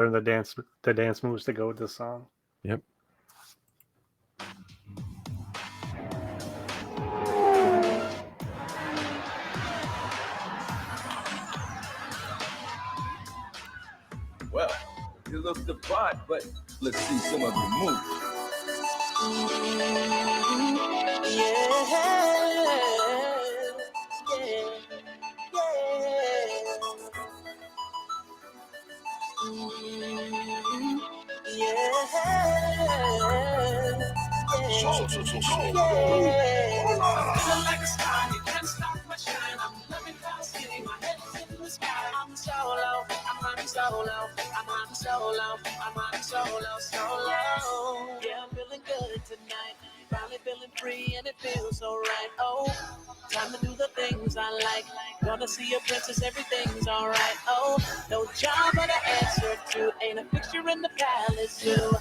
learn the dance moves to go with this song. Yep. Well, you look the part, but let's see some of your moves. Feeling like a star, you can't stop my shine. I'm loving how skinny my head's in the sky. I'm solo, I'm running solo, I'm running solo, I'm running solo. Yeah, I'm feeling good tonight. Finally feeling free and it feels so right. Oh, time to do the things I like. Gonna see a princess, everything's alright. Oh, no job but an answer to. Ain't a fixture in the palace too.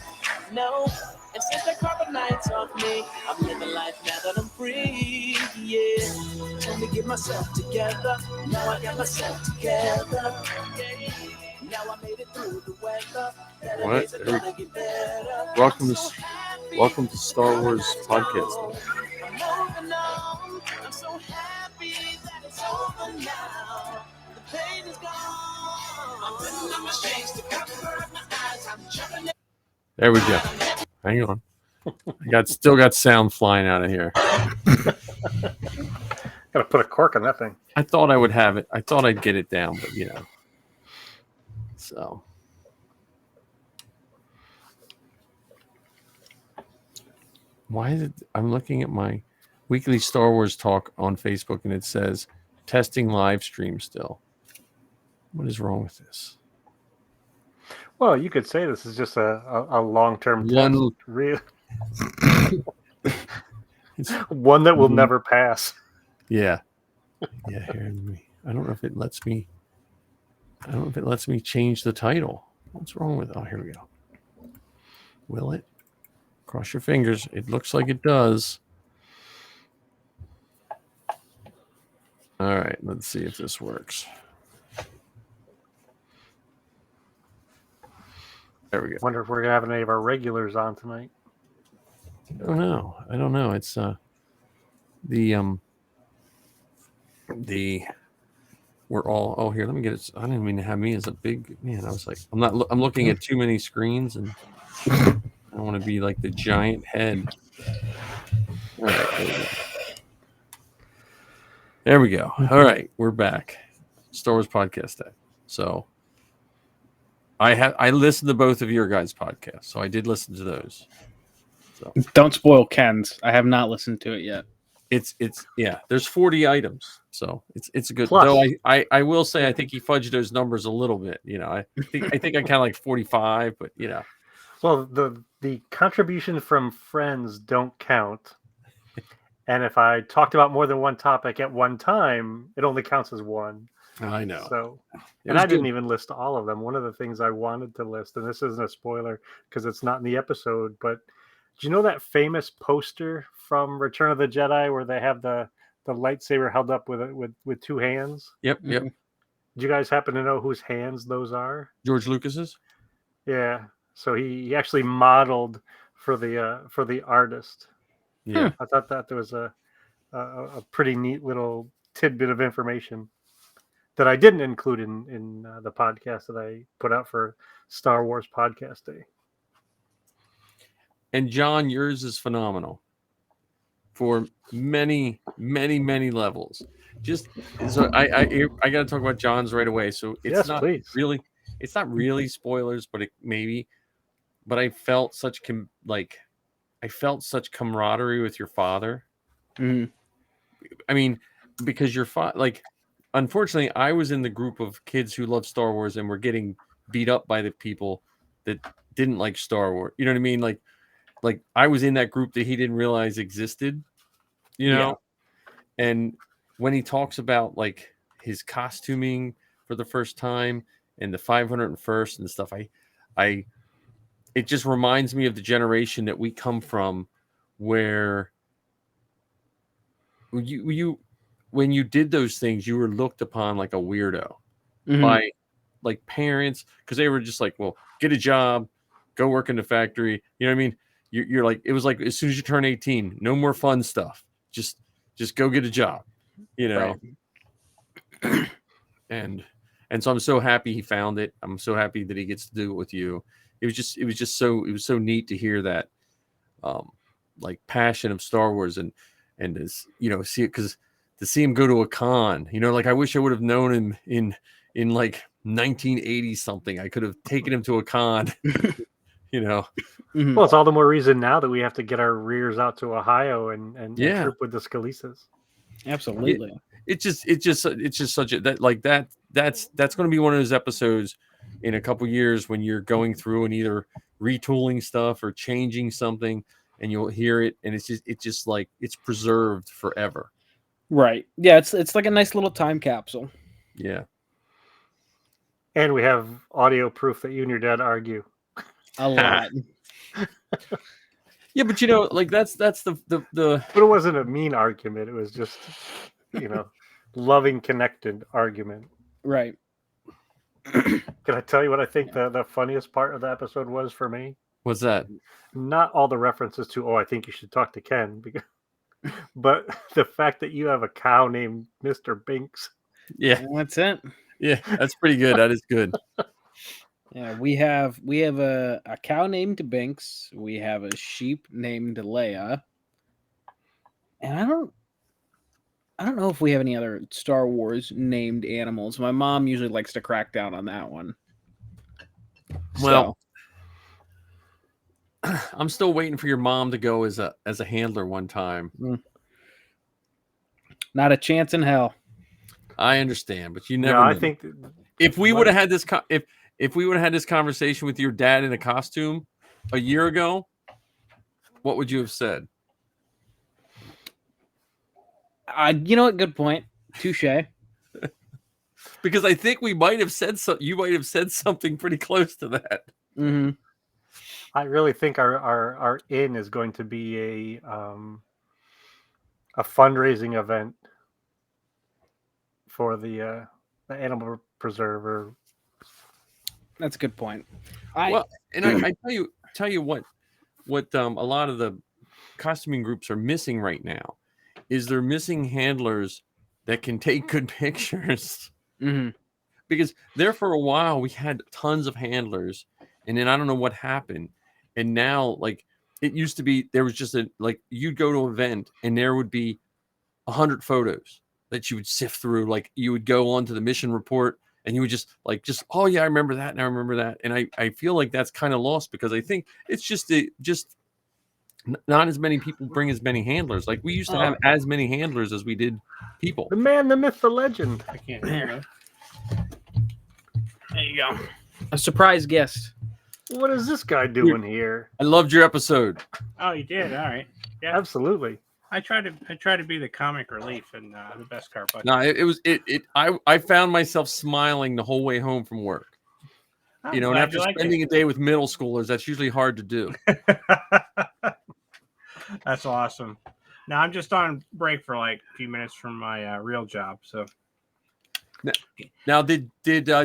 No, and since the carpet nights off me, I'm living life now that I'm free. Yeah, time to get myself together. Now I got myself together. Yeah. Now I made it through the weather. What? Welcome to Star Wars podcast. I'm so happy that it's over now. The pain is gone. I'm putting on my shades to cover my eyes. I'm jumping. There we go. Hang on. Still got sound flying out of here. Gotta put a cork on that thing. I thought I would have it. I thought I'd get it down, but So why is it? I'm looking at my weekly Star Wars talk on Facebook, and it says testing live stream still. What is wrong with this? Well, you could say this is just a long-term test. One that will never pass. Yeah. Here, I don't know if it lets me. I don't know if it lets me change the title. What's wrong with it? Oh, here we go. Will it? Cross your fingers. It looks like it does. All right, let's see if this works. There we go. Wonder if we're gonna have any of our regulars on tonight. I don't know. It's we're all. Oh, here. Let me get it. I didn't mean to have me as a big man. I was like, I'm looking at too many screens, and I don't want to be like the giant head. All right. There we go. All right, we're back. Star Wars Podcast Day. So I listened to both of your guys' podcasts, so I did listen to those. So don't spoil Ken's. I have not listened to it yet. It's there's 40 items, so it's a good. Plus, though I will say I think he fudged those numbers a little bit. I think I count like 45, but Well, the contribution from friends don't count. And if I talked about more than one topic at one time, it only counts as one. I know. So, and I didn't even list all of them. One of the things I wanted to list, and this isn't a spoiler because it's not in the episode, but do you know that famous poster from Return of the Jedi where they have the lightsaber held up with two hands? Yep. Do you guys happen to know whose hands those are? George Lucas's? Yeah. So he actually modeled for the artist. Yeah. I thought that there was a pretty neat little tidbit of information that I didn't include in the podcast that I put out for Star Wars Podcast Day. And John, yours is phenomenal for many, many, many levels. Just so I got to talk about John's right away. So it's not really spoilers, but it maybe. But I felt such such camaraderie with your father. Mm-hmm. I mean, because your father, unfortunately, I was in the group of kids who love Star Wars and were getting beat up by the people that didn't like Star Wars. You know what I mean? Like I was in that group that he didn't realize existed. Yeah. And when he talks about his costuming for the first time and the 501st and stuff, it just reminds me of the generation that we come from, where you when you did those things, you were looked upon like a weirdo by like parents, because they were just like, well, get a job, go work in the factory. You know what I mean? You're like, it was like as soon as you turn 18, no more fun stuff. Just go get a job, you know. Right. And so I'm so happy he found it. I'm so happy that he gets to do it with you. It was so neat to hear that, like passion of Star Wars and this, you know, see it, because to see him go to a con, you know, like I wish I would have known him in like 1980 something. I could have taken him to a con, you know. Well, it's all the more reason now that we have to get our rears out to Ohio and troop with the Scalises. Absolutely. It's just such a that's going to be one of those episodes in a couple years when you're going through and either retooling stuff or changing something, and you'll hear it, and it's just like it's preserved forever. Right. Yeah, it's like a nice little time capsule. Yeah. And we have audio proof that you and your dad argue a lot. Yeah, but you know, like that's the But it wasn't a mean argument. It was just, you know, loving, connected argument. Right. Can I tell you what I think the funniest part of the episode was for me? What's that? Not all the references to, I think you should talk to Ken, but the fact that you have a cow named Mr. Binks. Yeah, that's it. Yeah, that's pretty good. That is good. Yeah, we have a cow named Binks. We have a sheep named Leia. And I don't know if we have any other Star Wars named animals. My mom usually likes to crack down on that one. Well, I'm still waiting for your mom to go as a handler one time. Not a chance in hell. I understand, but you never. No, I think if we would have had this if we would have had this conversation with your dad in a costume a year ago, what would you have said? You know what? Good point. Touche. Because I think we might have said you might have said something pretty close to that. Mm-hmm. I really think our inn is going to be a fundraising event for the animal preserver. That's a good point. I tell you what a lot of the costuming groups are missing right now is they're missing handlers that can take good pictures. Mm-hmm. Because there for a while we had tons of handlers, and then I don't know what happened, and now like it used to be there was just you'd go to an event and there would be 100 photos that you would sift through. Like you would go on to the mission report and you would just oh yeah, I remember that and I remember that, and I feel like that's kind of lost because I think it's just not as many people bring as many handlers. Like we used to have as many handlers as we did people. The man, the myth, the legend. I can't hear it. There you go. A surprise guest. What is this guy doing here? I loved your episode. Oh, you did? All right. Yeah, absolutely. I try to be the comic relief and the best car buddy. No, I found myself smiling the whole way home from work. You know, and after spending a day with middle schoolers, that's usually hard to do. That's awesome. Now I'm just on break for like a few minutes from my real job. So now, did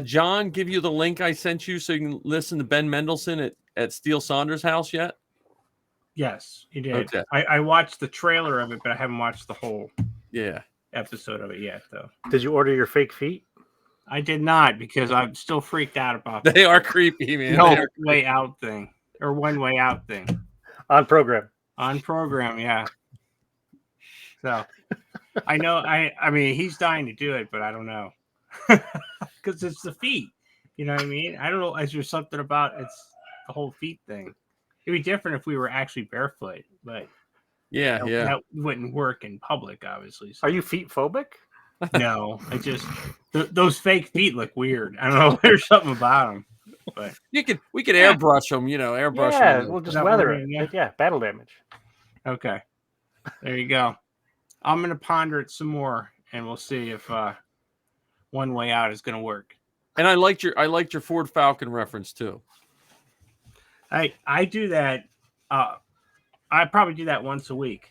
John give you the link I sent you so you can listen to Ben Mendelsohn at Steele Saunders' house yet? Yes, he did. Okay. I watched the trailer of it, but I haven't watched the whole episode of it yet, though. Did you order your fake feet? I did not because I'm still freaked out about that. They are creepy, man. No way out thing or one way out thing. On program, yeah. So I know. I mean, he's dying to do it, but I don't know because it's the feet. You know what I mean? I don't know. Is there something about it's the whole feet thing? It'd be different if we were actually barefoot, but that wouldn't work in public, obviously. So. Are you feet phobic? No, I just those fake feet look weird. I don't know. There's something about them, but we could airbrush them. You know, airbrush them. Yeah, we'll just weather it. Yeah, battle damage. Okay, there you go. I'm gonna ponder it some more, and we'll see if one way out is gonna work. And I liked your Ford Falcon reference too. I do that. I probably do that once a week,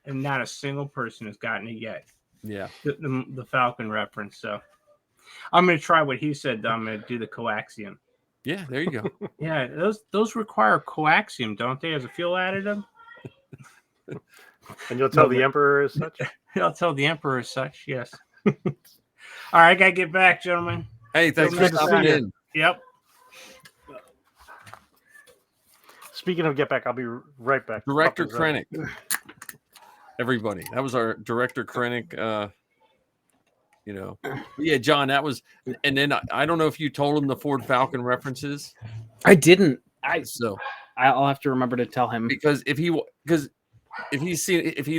and not a single person has gotten it yet. Yeah, the Falcon reference. So I'm going to try what he said. I'm going to do the coaxium. Yeah, there you go. Yeah, those require coaxium, don't they, as a fuel additive? And you'll tell the Emperor as such? I'll tell the Emperor as such, yes. All right, I got to get back, gentlemen. Hey, thanks for stopping in. Yep. Speaking of get back, I'll be right back. Director Krennic. Everybody. That was our Director Krennic. Yeah, John, that was, and then I don't know if you told him the Ford Falcon references. I didn't. I'll have to remember to tell him, because if he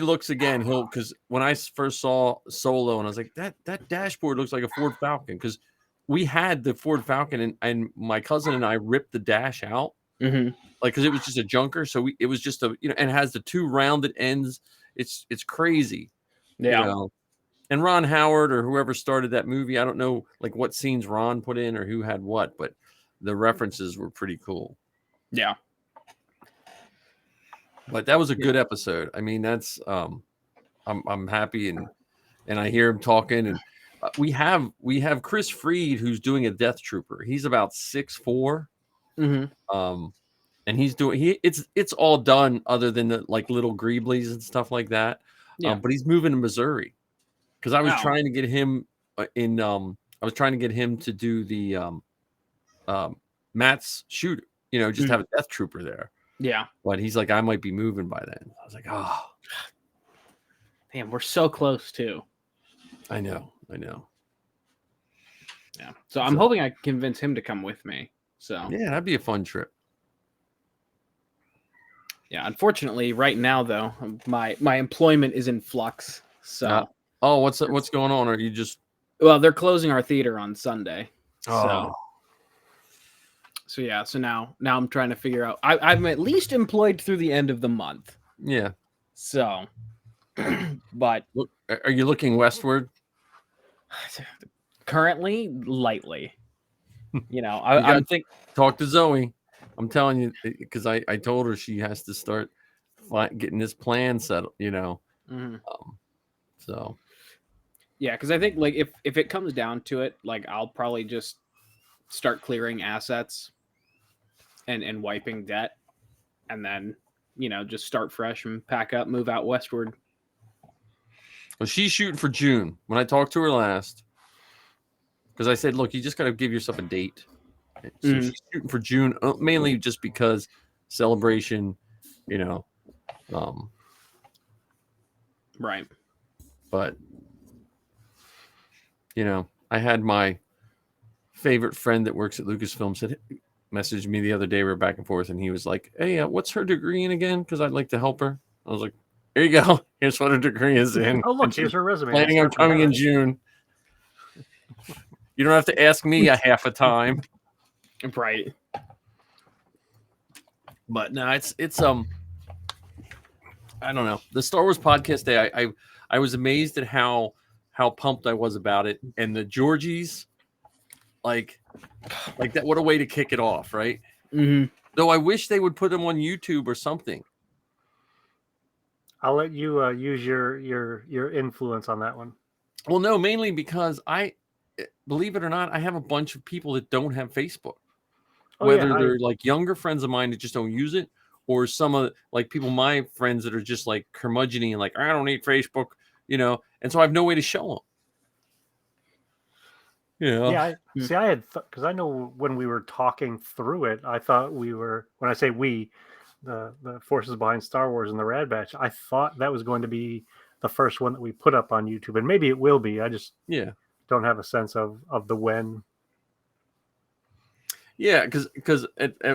looks again, because when I first saw Solo and I was like, that dashboard looks like a Ford Falcon, because we had the Ford Falcon and my cousin and I ripped the dash out, like, because it was just a junker. So it was just and it has the two rounded ends. It's crazy. Yeah. And Ron Howard or whoever started that movie, I don't know like what scenes Ron put in or who had what, but the references were pretty cool. Yeah. But that was a good episode. I mean, that's I'm happy and I hear him talking, and we have Chris Freed, who's doing a Death Trooper. He's about 6'4". And he's doing it's all done other than the like little greeblies and stuff like that. Yeah. But he's moving to Missouri. Because I was trying to get him I was trying to get him to do the Matt's shoot, just have a Death Trooper there. Yeah. But he's like, I might be moving by then. I was like, oh. Damn, we're so close too. I know. Yeah. So I'm hoping I can convince him to come with me. So yeah, that'd be a fun trip. Yeah. Unfortunately, right now though, my employment is in flux. So what's going on? Are you just they're closing our theater on Sunday. Oh. So yeah, so now I'm trying to figure out. I'm at least employed through the end of the month. Yeah. So, but are you looking westward? Currently, lightly. I'm think. Talk to Zoe. I'm telling you, because I told her she has to start getting this plan settled. So. Yeah, because I think like if it comes down to it, like I'll probably just start clearing assets and wiping debt, and then just start fresh and pack up, move out westward. Well, she's shooting for June. When I talked to her last, because I said, look, you just got to give yourself a date. So she's shooting for June, mainly just because celebration, Right. But I had my favorite friend that works at Lucasfilm messaged me the other day. We were back and forth, and he was like, "Hey, what's her degree in again? Because I'd like to help her." I was like, "Here you go. Here's what her degree is in." Oh, look, here's her resume. Planning on coming in June. You don't have to ask me a half a time. Right. But no, it's I don't know. The Star Wars podcast day, I was amazed at how pumped I was about it, and the Georgies, like that. What a way to kick it off, right? Though I wish they would put them on YouTube or something. I'll let you use your influence on that one. Well, no, mainly because believe it or not, I have a bunch of people that don't have Facebook. Whether they're like younger friends of mine that just don't use it, or some of like people, my friends that are just like curmudgeon and like, I don't need Facebook, and so I have no way to show them. Yeah. I had because I know when we were talking through it, I thought we were, when I say we, the forces behind Star Wars and the Rad Batch, I thought that was going to be the first one that we put up on YouTube, and maybe it will be. I just don't have a sense of the when. Yeah, because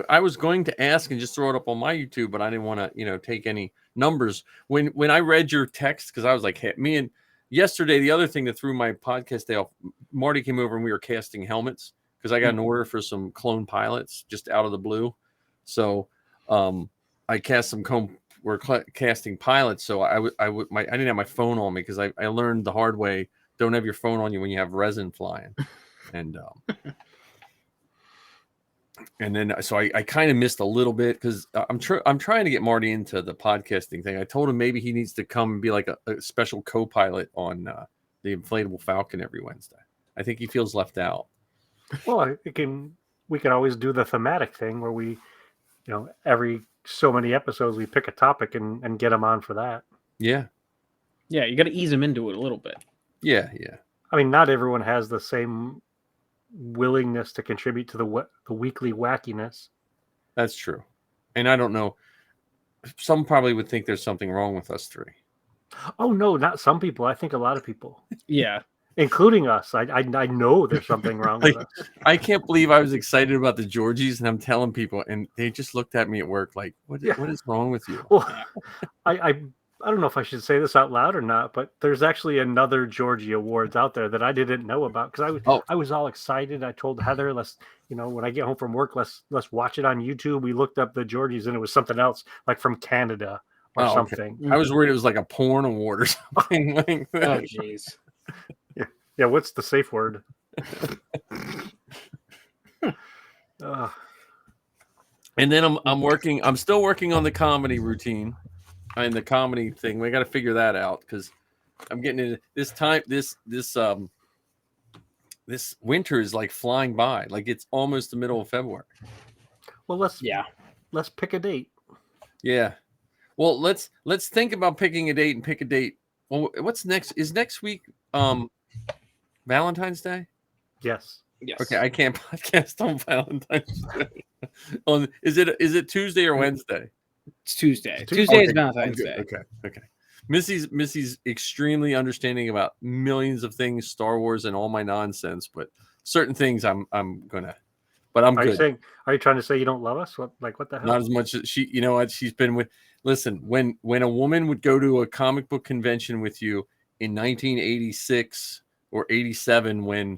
I was going to ask and just throw it up on my YouTube, but I didn't want to, take any numbers. When I read your text, because I was like, hey, me and yesterday, the other thing that threw my podcast day off, Marty came over and we were casting helmets because I got an order for some clone pilots just out of the blue. So I cast some we're casting pilots. So I didn't have my phone on me because I learned the hard way. Don't have your phone on you when you have resin flying. And then, so I kind of missed a little bit because I'm trying to get Marty into the podcasting thing. I told him maybe he needs to come and be like a special co-pilot on the Inflatable Falcon every Wednesday. I think he feels left out. Well, we can always do the thematic thing where we, every so many episodes we pick a topic and get them on for that. Yeah. Yeah, you got to ease them into it a little bit. Yeah. I mean, not everyone has the same willingness to contribute to the weekly wackiness. That's true. And I don't know. Some probably would think there's something wrong with us three. Oh, no, not some people. I think a lot of people. Yeah. Including us. I know there's something wrong with us. I can't believe I was excited about the Georgies, and I'm telling people, and they just looked at me at work like, what is wrong with you? Well, I don't know if I should say this out loud or not, but there's actually another Georgie Awards out there that I didn't know about because I was all excited. I told Heather, let's, when I get home from work, let's watch it on YouTube. We looked up the Georgies and it was something else, like from Canada or something. Okay. I was worried it was like a porn award or something like that. Oh, jeez. Yeah, what's the safe word? And then I'm still working on the comedy routine and the comedy thing. We got to figure that out because I'm getting into this time. This winter is like flying by. Like it's almost the middle of February. Well, let's pick a date. Yeah. Well, let's think about picking a date and pick a date. Well, what's next? Is next week Valentine's Day? Yes. Okay, I can't podcast on Valentine's Day. Is it Tuesday or Wednesday? It's Tuesday. Tuesday is Valentine's Day. Okay. Missy's extremely understanding about millions of things, Star Wars and all my nonsense, but certain things I'm gonna. But I'm good. Are you trying to say you don't love us? What the hell? Not as much as she. You know what? She's been with. Listen, when a woman would go to a comic book convention with you in 1986 or 87, when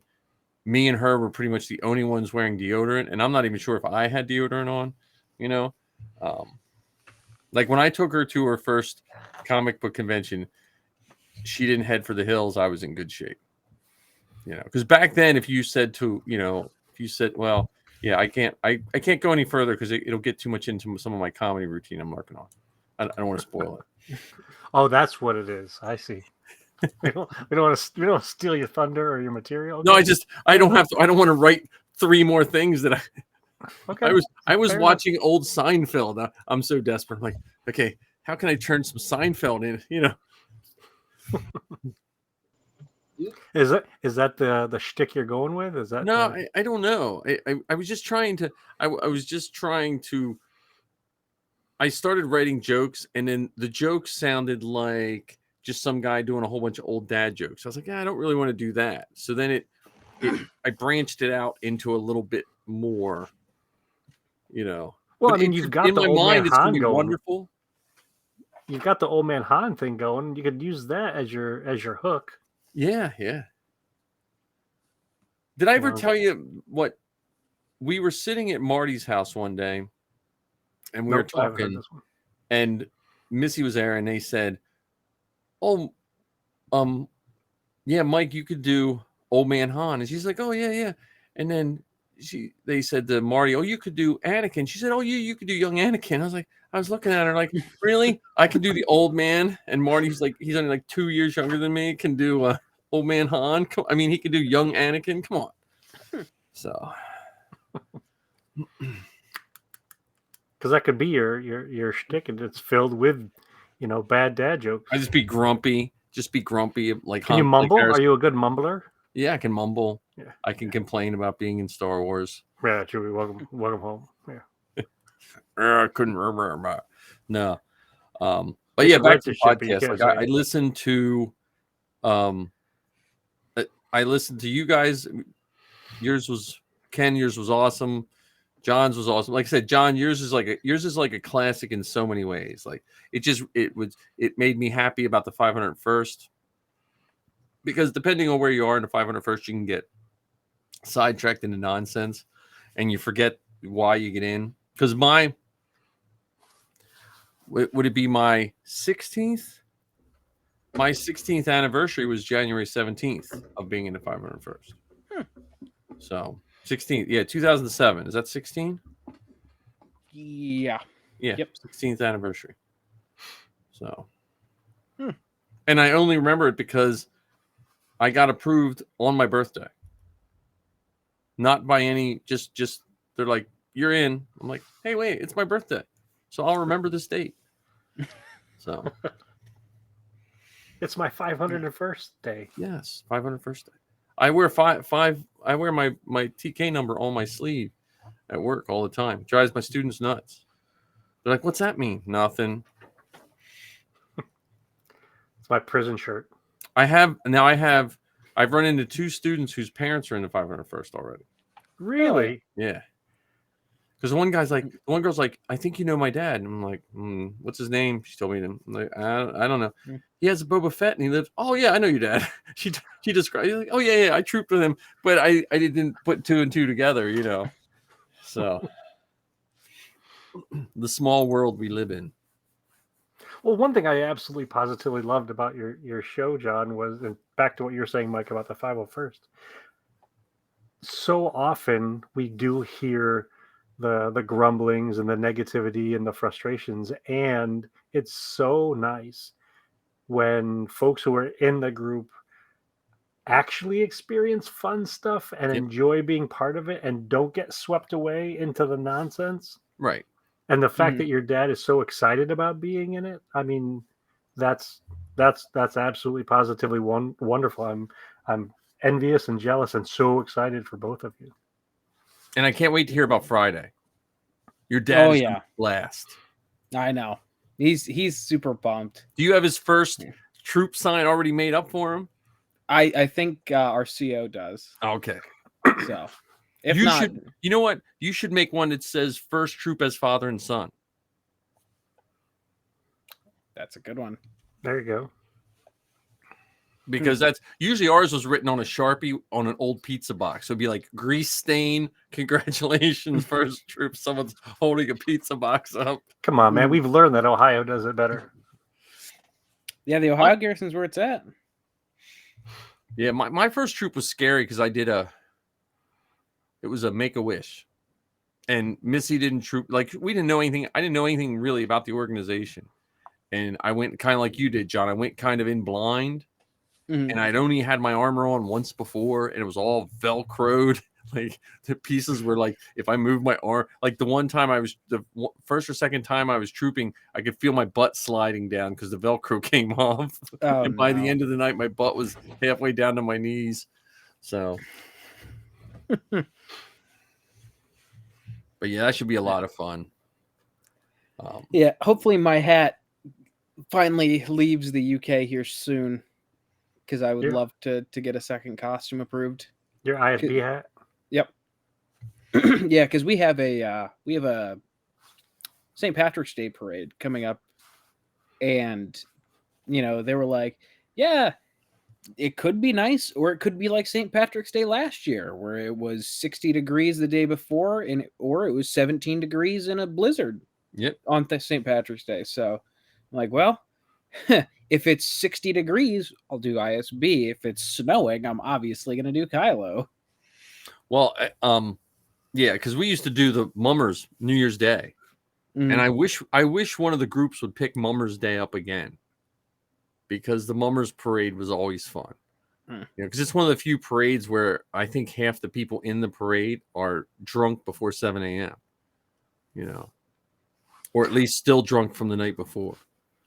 me and her were pretty much the only ones wearing deodorant, and I'm not even sure if I had deodorant on. Like when I took her to her first comic book convention, she didn't head for the hills. I was in good shape. Because back then, if you said, well, yeah, I can't go any further because it'll get too much into some of my comedy routine I'm working on. I don't want to spoil it. Oh, that's what it is. I see. We don't want to steal your thunder or your material. No, I don't want to write 3 more things that I. Okay. I was watching old Seinfeld. I'm so desperate. I'm like, okay, how can I turn some Seinfeld in? Is that the shtick you're going with? Is that no? I don't know. I was just trying to. I was just trying to. I started writing jokes, and then the jokes sounded like just some guy doing a whole bunch of old dad jokes. I was like, I don't really want to do that. So then I branched it out into a little bit more. Well, I mean, you've got the old man Han going. Wonderful. You've got the old man Han thing going. You could use that as your hook. Yeah. Did I ever tell you what? We were sitting at Marty's house one day, and we were talking, and Missy was there, and they said, "Oh, yeah, Mike, you could do Old Man Han," and she's like, "Oh yeah," and then they said to Marty, "Oh, you could do Anakin." She said, "Oh, you could do young Anakin." I was looking at her like, "Really? I can do the old man?" And Marty's like, he's only like 2 years younger than me. Can do Old Man Han. I mean, he could do young Anakin. Come on. So, because that could be your shtick, and it's filled with, bad dad jokes. I just be grumpy. Like, can you mumble? Are you a good mumbler? Yeah, I can mumble. Yeah. I can complain about being in Star Wars. Yeah, Chewie, welcome home. Yeah. I couldn't remember about. No. But yeah, back to the podcast. Like I listened to you guys. Yours was awesome. John's was awesome. Like I said, John, yours is like a classic in so many ways. Like it made me happy about the 501st. Because depending on where you are in the 501st, you can get sidetracked into nonsense and you forget why you get in. Because would it be my 16th? My 16th anniversary was January 17th of being in the 501st. So 16th, yeah, 2007. Is that 16? Yeah. Yep. 16th anniversary. So, and I only remember it because I got approved on my birthday. not by any. Just they're like, you're in. I'm like, hey, wait, it's my birthday, so I'll remember this date. So it's my 501st day. Yes, 501st day. I wear five. I wear my TK number on my sleeve at work all the time. Drives my students nuts. They're like, "What's that mean?" Nothing. It's my prison shirt. I've run into 2 students whose parents are in the 501st already. Really? Yeah. Because one girl's like, I think you know my dad. And I'm like, what's his name? She told me him. I'm like, I don't know. He has a Boba Fett and he lives. Oh yeah, I know your dad. she described. Like, oh yeah, I trooped with him, but I didn't put 2 and 2 together, you know. So the small world we live in. Well, one thing I absolutely positively loved about your show, John, was, and back to what you were saying, Mike, about the 501st. So often we do hear the grumblings and the negativity and the frustrations, and it's so nice when folks who are in the group actually experience fun stuff and enjoy being part of it and don't get swept away into the nonsense. Right. And the fact that your dad is so excited about being in it, I mean, that's absolutely positively wonderful. I'm envious and jealous and so excited for both of you. And I can't wait to hear about Friday. Your dad is blast. I know. He's super pumped. Do you have his first troop sign already made up for him? I think our CO does. Okay. So if not, you know what? You should make one that says first troop as father and son. That's a good one. There you go. Because that's usually ours was written on a Sharpie on an old pizza box. So it'd be like grease stain. Congratulations, first troop. Someone's holding a pizza box up. Come on, man. We've learned that Ohio does it better. Yeah, the Ohio garrison's where it's at. Yeah, my first troop was scary because it was a Make-A-Wish. And Missy didn't troop. Like, we didn't know anything. I didn't know anything really about the organization. And I went kind of like you did, John. I went kind of in blind. And I'd only had my armor on once before, and it was all Velcroed. Like, the pieces were like, if I moved my arm, like the first or second time I was trooping, I could feel my butt sliding down because the Velcro came off. Oh, and by the end of the night, my butt was halfway down to my knees. So, but yeah, that should be a lot of fun. Yeah, hopefully my hat finally leaves the UK here soon. Because I would love to get a second costume approved. Your ISB hat? Yep. Yeah, because we have a St. Patrick's Day parade coming up, and they were like, yeah, it could be nice, or it could be like St. Patrick's Day last year, where it was 60 degrees the day before, or it was 17 degrees in a blizzard. Yep. On St. Patrick's Day. So I'm like, well. If it's 60 degrees, I'll do ISB. If it's snowing, I'm obviously going to do Kylo. Well, yeah, because we used to do the Mummers New Year's Day, and I wish one of the groups would pick Mummers Day up again, because the Mummers parade was always fun. Because it's one of the few parades where I think half the people in the parade are drunk before 7 a.m. Or at least still drunk from the night before.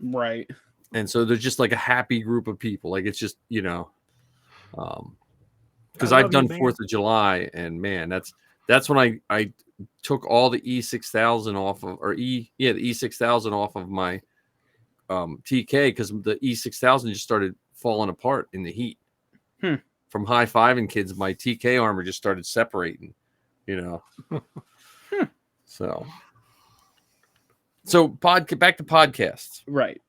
Right. And so they're just like a happy group of people. Like, it's just, because I've done 4th of July, and man, that's when I took all the E6000 off of, the E6000 off of my TK, because the E6000 just started falling apart in the heat. From high-fiving kids, my TK armor just started separating, So back to podcasts. Right.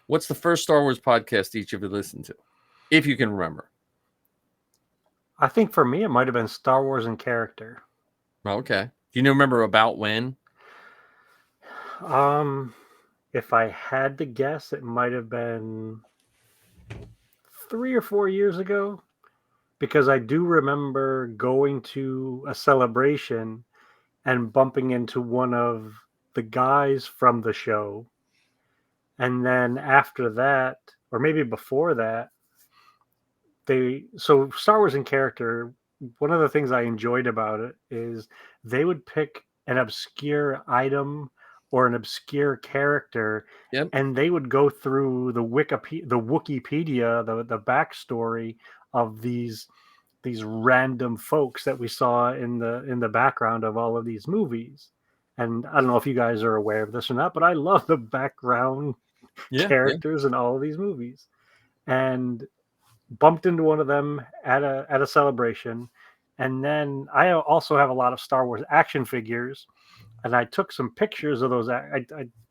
What's the first Star Wars podcast each of you listened to, if you can remember? I think for me, it might have been Star Wars in Character. Okay. Do you remember about when? If I had to guess, it might have been 3 or 4 years ago, because I do remember going to a celebration and bumping into one of the guys from the show. And then after that, or maybe before that, Star Wars in Character one of the things I enjoyed about it is they would pick an obscure item or an obscure character, and they would go through the Wikipedia, the backstory of these random folks that we saw in the background of all of these movies. And I don't know if you guys are aware of this or not, but I love the background characters in all of these movies. And bumped into one of them at a celebration. And then I also have a lot of Star Wars action figures, and I took some pictures of those. I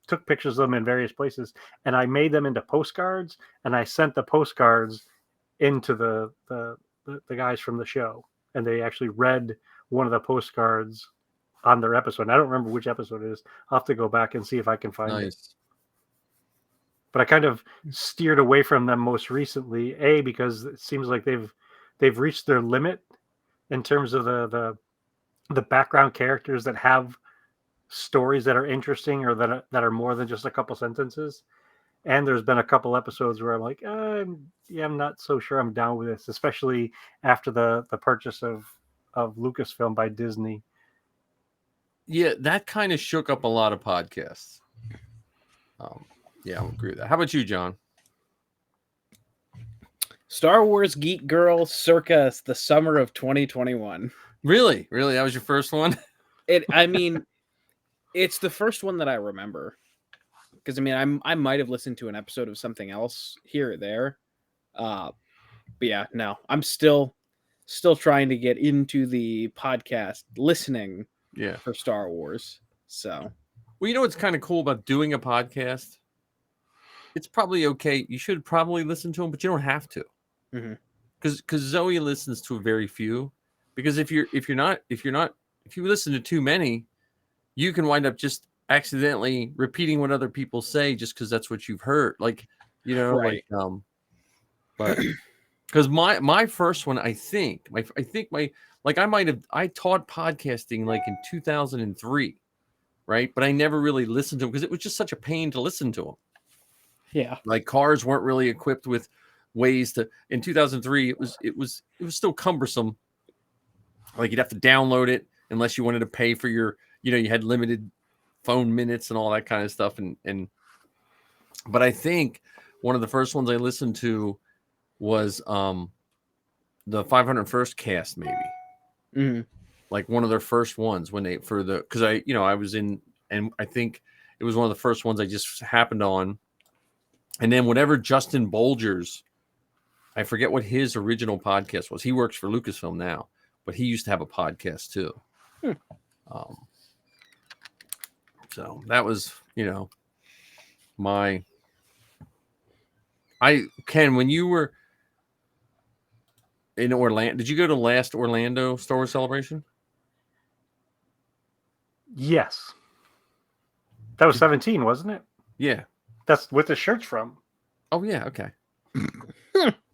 took pictures of them in various places, and I made them into postcards, and I sent the postcards into the guys from the show, and they actually read one of the postcards on their episode. And I don't remember which episode it is. I'll have to go back and see if I can find it. But I kind of steered away from them most recently, because it seems like they've reached their limit in terms of the background characters that have stories that are interesting or that are more than just a couple sentences. And there's been a couple episodes where I'm like, I'm not so sure I'm down with this, especially after the purchase of Lucasfilm by Disney. Yeah, that kind of shook up a lot of podcasts. Yeah, I agree with that. How about you, John? Star Wars Geek Girl circa the summer of 2021. Really? That was your first one? I mean, it's the first one that I remember. Because, I mean, I might have listened to an episode of something else here or there. But yeah, no. I'm still trying to get into the podcast listening for Star Wars. So. Well, you know what's kind of cool about doing a podcast? It's probably okay. You should probably listen to them, but you don't have to. Because Zoe listens to a very few. Because if you listen to too many, you can wind up just accidentally repeating what other people say just because that's what you've heard. Like, right. But because my first one, I taught podcasting like in 2003, right? But I never really listened to them because it was just such a pain to listen to them. Yeah, like cars weren't really equipped with ways to. In 2003, it was still cumbersome. Like you'd have to download it unless you wanted to pay for your, you had limited phone minutes and all that kind of stuff. But I think one of the first ones I listened to was the 501st cast, maybe. Like one of their first ones because I was in, and I think it was one of the first ones I just happened on. And then whatever Justin Bolger's, I forget what his original podcast was. He works for Lucasfilm now, but he used to have a podcast too. So that was, Ken, when you were in Orlando, did you go to last Orlando Star Wars Celebration? Yes. That was 17, wasn't it? Yeah. That's what the shirt's from. Oh, yeah. Okay.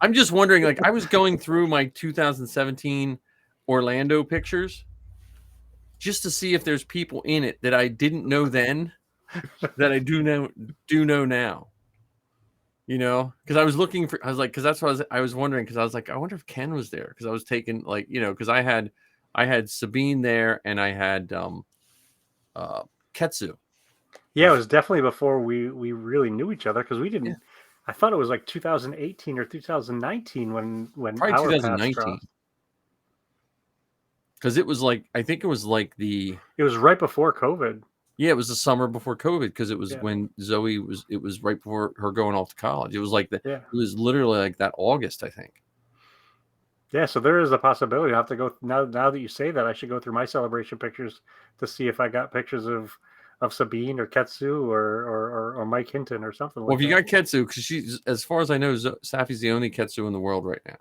I'm just wondering, like, I was going through my 2017 Orlando pictures just to see if there's people in it that I didn't know then that I do know now. Because I was looking for, because that's what I was wondering, because I was like, I wonder if Ken was there, because I was taking, like, because I had Sabine there and I had Ketsu. Yeah, it was definitely before we really knew each other, because we didn't. Yeah. I thought it was like 2018 or 2019 when probably 2019. Because it was like, I think it was like it was right before COVID. Yeah, it was the summer before COVID, because it was when Zoe it was right before her going off to college. It was like it was literally like that August, I think. Yeah, so there is a possibility. I have to go now that you say that. I should go through my celebration pictures to see if I got pictures of Sabine or Ketsu or Mike Hinton or something. Well, if you got Ketsu, because she's, as far as I know, Safi's the only Ketsu in the world right now.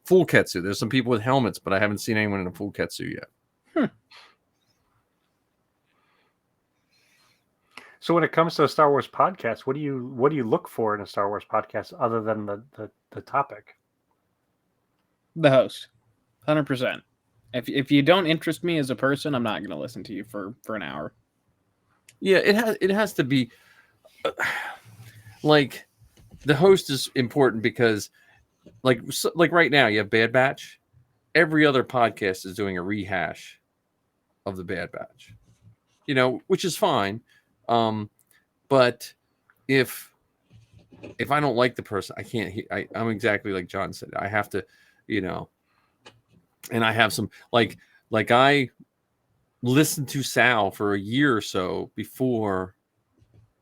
Full Ketsu. There's some people with helmets, but I haven't seen anyone in a full Ketsu yet. So when it comes to a Star Wars podcast, what do you look for in a Star Wars podcast other than the topic? The host, 100%. If you don't interest me as a person, I'm not going to listen to you for an hour. Yeah, it has to be like the host is important, because like right now you have Bad Batch, every other podcast is doing a rehash of the Bad Batch, which is fine. But if I don't like the person, I can't. I'm exactly like John said. I have to, and I have some like I listened to Sal for a year or so before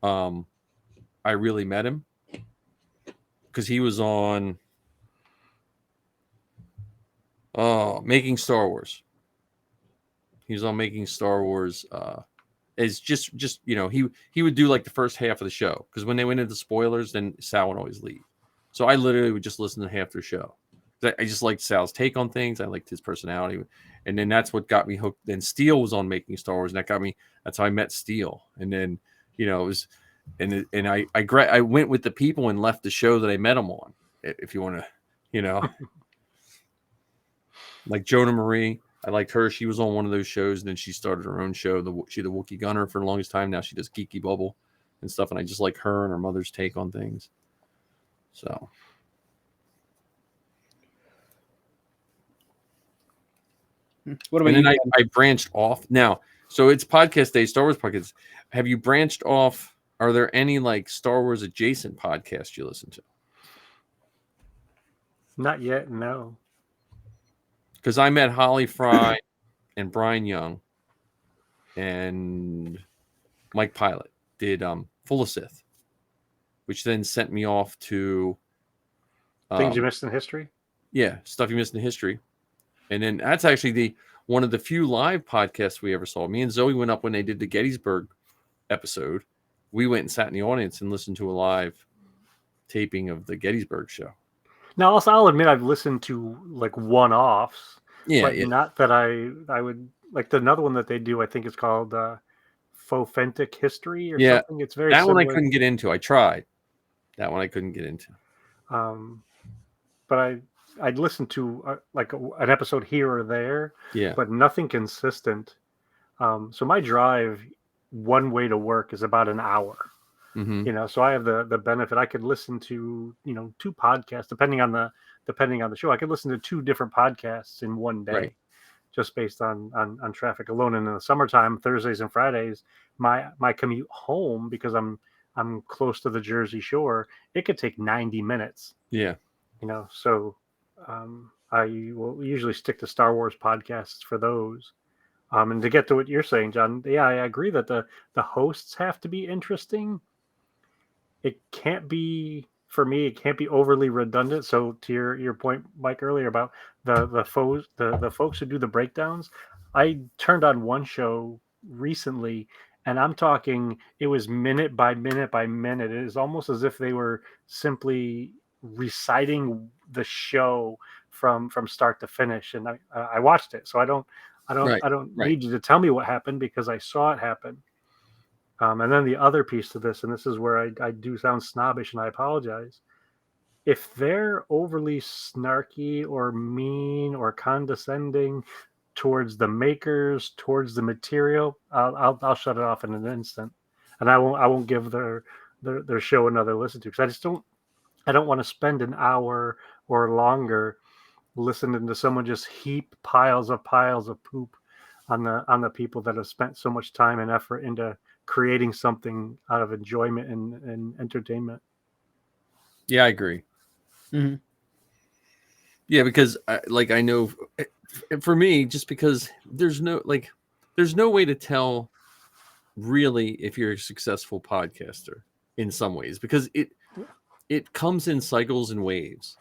I really met him, because he was on Making Star Wars. He was on Making Star Wars. It's just he would do like the first half of the show, because when they went into spoilers, then Sal would always leave. So I literally would just listen to half their show. I just liked Sal's take on things. I liked his personality, and then that's what got me hooked. Then Steele was on Making Star Wars, and that got me. That's how I met Steele. And then it was, and I went with the people and left the show that I met him on. If you want to, like Jonah Marie. I liked her. She was on one of those shows, and then she started her own show. She the Wookiee Gunner for the longest time. Now she does Geeky Bubble and stuff, and I just like her and her mother's take on things. So, what about and then you? I branched off now. So it's podcast day, Star Wars podcasts. Have you branched off? Are there any like Star Wars adjacent podcasts you listen to? Not yet, no. Because I met Holly Fry and Brian Young and Mike Pilot did Full of Sith, which then sent me off to Things You Missed in History. Yeah, Stuff You Missed in History. And then that's actually one of the few live podcasts we ever saw. Me and Zoe went up when they did the Gettysburg episode. We went and sat in the audience and listened to a live taping of the Gettysburg show. Now, also, I'll admit I've listened to like one-offs. Yeah, but not that I would like another one that they do. I think it's called Faux-Authentic History or something. It's very that similar. One I couldn't get into. I tried. That one I couldn't get into. But I'd listen to like an episode here or there. Yeah. But nothing consistent. So my drive one way to work is about an hour. Mm-hmm. So I have the benefit. I could listen to two podcasts depending on the show. I could listen to two different podcasts in one day, right, just based on traffic alone. And in the summertime, Thursdays and Fridays, my commute home, because I'm close to the Jersey Shore, it could take 90 minutes. Yeah. So I will usually stick to Star Wars podcasts for those. And to get to what you're saying, John, yeah, I agree that the hosts have to be interesting. It can't be, for me, it can't be overly redundant. So to your point, Mike, earlier about the folks who do the breakdowns, I turned on one show recently, and I'm talking, it was minute by minute by minute. It is almost as if they were simply reciting the show from start to finish. And I watched it, so I don't need you to tell me what happened, because I saw it happen. And then the other piece to this, and this is where I do sound snobbish, and I apologize. If they're overly snarky or mean or condescending towards the makers, towards the material, I'll shut it off in an instant, and I won't give their show another listen to, because I don't want to spend an hour or longer listening to someone just heap piles of poop on the people that have spent so much time and effort into creating something out of enjoyment and entertainment. Yeah, I agree. Mm-hmm. Yeah, because I know for me, just because there's no way to tell really if you're a successful podcaster in some ways, because it comes in cycles and waves.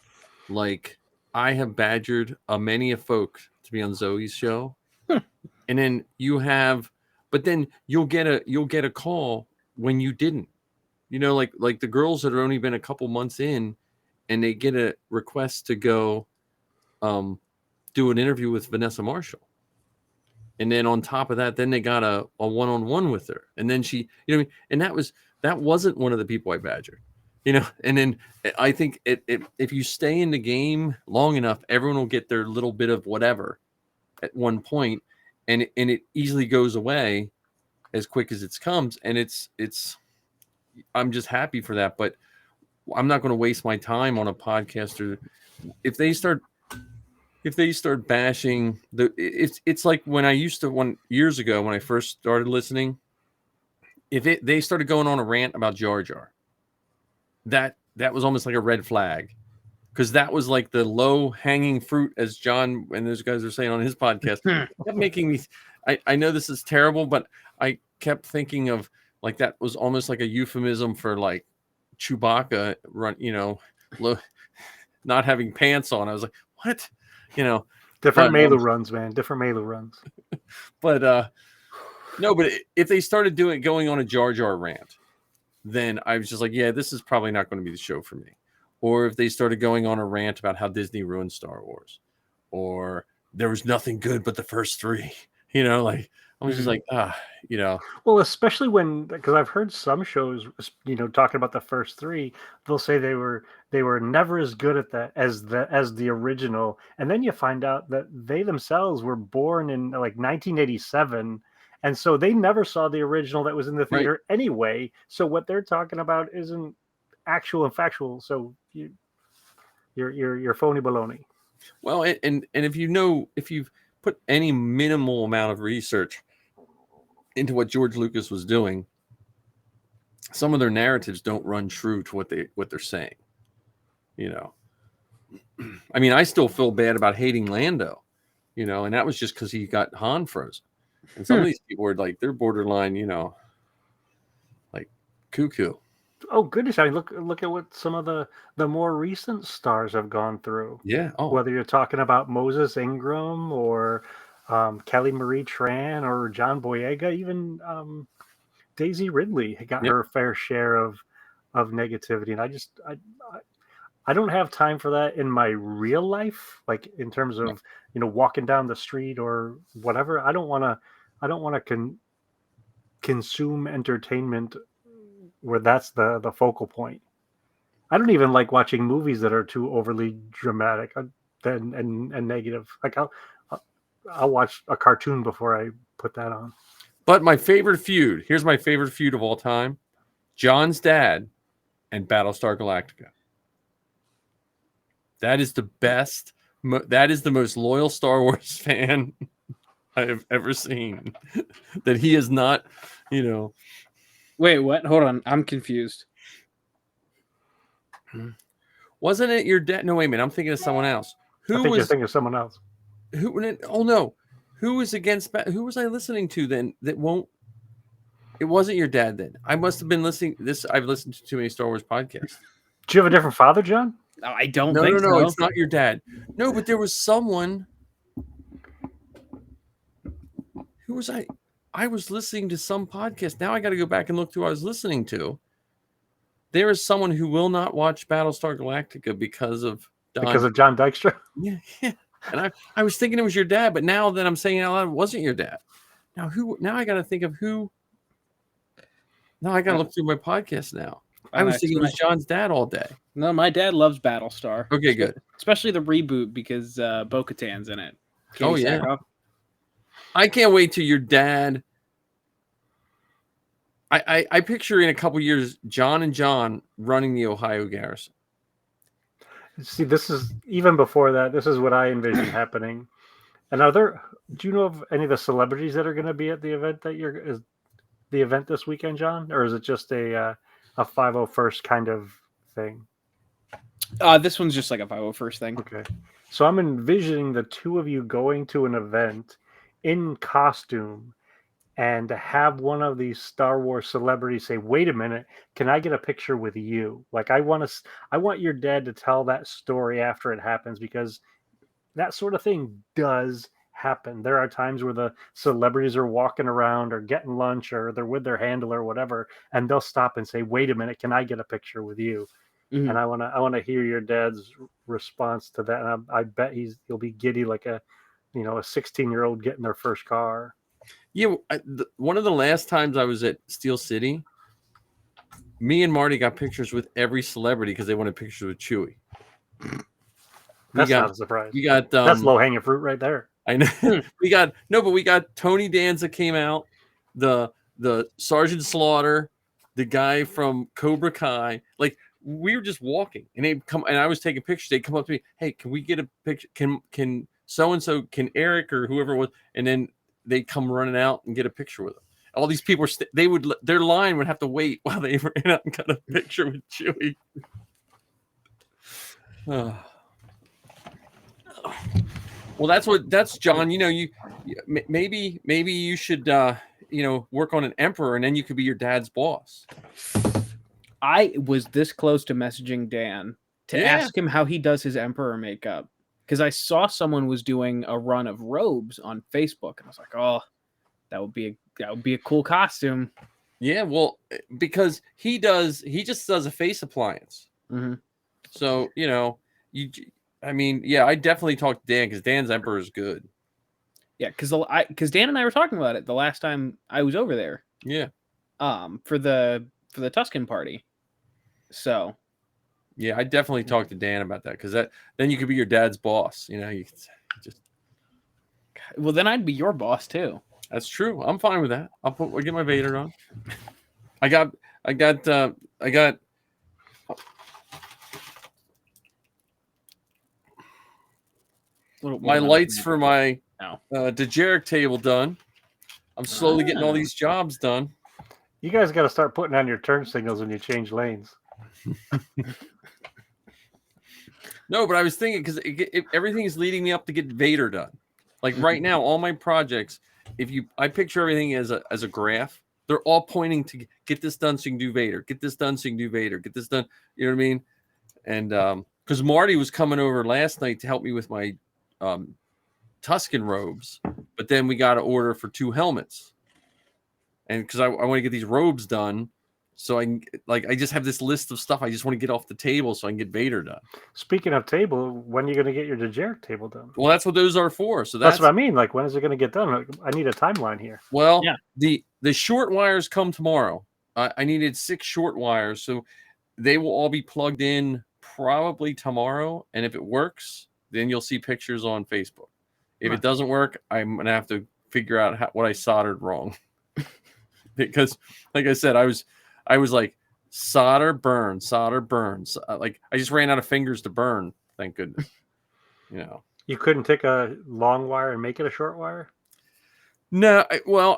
Like, I have badgered many a folk to be on Zoe's show, and then but then you'll get a call when you didn't, like the girls that have only been a couple months in, and they get a request to go do an interview with Vanessa Marshall. And then on top of that, then they got a one-on-one with her. And then she, and that wasn't one of the people I badgered, and then I think if you stay in the game long enough, everyone will get their little bit of whatever at one point, and it easily goes away as quick as it comes. And I'm just happy for that, but I'm not going to waste my time on a podcaster. If they start if they start bashing it's like when I used to years ago when I first started listening, they started going on a rant about Jar Jar, that was almost like a red flag, because that was like the low hanging fruit, as John and those guys are saying on his podcast. Kept making me. I know this is terrible, but I kept thinking of like that was almost like a euphemism for like Chewbacca not having pants on. I was like, what? Different Malu runs, man. Different Malu runs. But no, but if they started going on a Jar Jar rant, then I was just like, yeah, this is probably not going to be the show for me. Or if they started going on a rant about how Disney ruined Star Wars, or there was nothing good but the first three, like I was just like, Well, especially because I've heard some shows, talking about the first three, they'll say they were never as good at that as the original, and then you find out that they themselves were born in like 1987, and so they never saw the original that was in the theater anyway. So what they're talking about isn't actual and factual. So you're phony baloney. Well, and if you've put any minimal amount of research into what George Lucas was doing, some of their narratives don't run true to what they're saying. I mean, I still feel bad about hating Lando, and that was just because he got Han frozen. And some of these people were like, they're borderline, like cuckoo. Oh goodness! I mean, look at what some of the more recent stars have gone through. Yeah. Oh. Whether you're talking about Moses Ingram or Kelly Marie Tran or John Boyega, even Daisy Ridley got her fair share of negativity, and I don't have time for that in my real life, like in terms of walking down the street or whatever. I don't want to consume entertainment where that's the focal point. I don't even like watching movies that are too overly dramatic and negative. Like I'll watch a cartoon before I put that on. But my favorite feud, here's my favorite feud of all time: John's dad and Battlestar Galactica. That is the best. That is the most loyal Star Wars fan I have ever seen. That he is not, Wait, what? Hold on. I'm confused. Wasn't it your dad? No, wait a minute. I'm thinking of someone else. You're thinking of someone else. Oh, no. Who was against? Who was I listening to then that won't? It wasn't your dad then. I must have been listening. I've listened to too many Star Wars podcasts. Do you have a different father, John? I don't think so. No, it's not your dad. No, but there was someone. Who was I? I was listening to some podcast. Now I got to go back and look through what I was listening to. There is someone who will not watch Battlestar Galactica because of John Dykstra. Yeah. And I was thinking it was your dad, but now that I'm saying it out loud, it wasn't your dad. Now I got to think of who. Now I got to look through my podcast now. I was thinking it was John's dad all day. No, my dad loves Battlestar. Okay, good. Especially the reboot because Bo-Katan's in it. Oh, yeah. I can't wait till your dad. I picture in a couple years, John and John running the Ohio Garrison. See, this is even before that. This is what I envision happening. And do you know of any of the celebrities that are going to be at the event the event this weekend, John? Or is it just a 501st kind of thing? This one's just like a 501st thing. Okay. So I'm envisioning the two of you going to an event in costume and to have one of these Star Wars celebrities say, "Wait a minute, can I get a picture with you?" Like I want your dad to tell that story after it happens, because that sort of thing does happen. There are times where the celebrities are walking around or getting lunch or they're with their handler or whatever, and they'll stop and say, "Wait a minute, can I get a picture with you?" Mm-hmm. And I want to hear your dad's response to that. And I bet he'll be giddy like a 16-year-old getting their first car. Yeah, one of the last times I was at Steel City, me and Marty got pictures with every celebrity because they wanted pictures with Chewie. That's not a surprise. We got that's low hanging fruit right there. I know. we got Tony Danza came out, the Sergeant Slaughter, the guy from Cobra Kai. Like we were just walking, and they come, and I was taking pictures. They come up to me, hey, can we get a picture? Can so and so, can Eric or whoever it was, and then they come running out and get a picture with them. All these people their line would have to wait while they ran out and got a picture with Chewie. Well, that's John. You know, maybe you should work on an emperor, and then you could be your dad's boss. I was this close to messaging Dan to ask him how he does his emperor makeup, because I saw someone was doing a run of robes on Facebook, and I was like, oh, that would be a cool costume. Yeah, well, because he just does a face appliance. Mm-hmm. So I definitely talked to Dan, because Dan's emperor is good. Yeah, because Dan and I were talking about it the last time I was over there. Yeah. For the Tuscan party. So. Yeah, I definitely talked to Dan about that, because then you could be your dad's boss. You know, you just. Well, then I'd be your boss too. That's true. I'm fine with that. I'll get my Vader on. I got my lights for my Dejeric table done. I'm slowly getting all these jobs done. You guys got to start putting on your turn signals when you change lanes. No, but I was thinking, because everything is leading me up to get Vader done. Like right now, all my projects, I picture everything as a graph. They're all pointing to get this done so you can do Vader. Get this done so you can do Vader. Get this done. You know what I mean? And because Marty was coming over last night to help me with my Tuscan robes, but then we got to order for 2 helmets. And because I want to get these robes done, so I just have this list of stuff I just want to get off the table so I can get Vader done. Speaking of table, when are you going to get your Dejeric table done? Well, that's what those are for. So that's what I mean. Like, when is it going to get done? I need a timeline here. Well, the short wires come tomorrow. I needed 6 short wires, so they will all be plugged in probably tomorrow. And if it works, then you'll see pictures on Facebook. If it doesn't work, I'm going to have to figure out what I soldered wrong. Because, like I said, I was like, solder, burn. Like, I just ran out of fingers to burn. Thank goodness. You couldn't take a long wire and make it a short wire? No,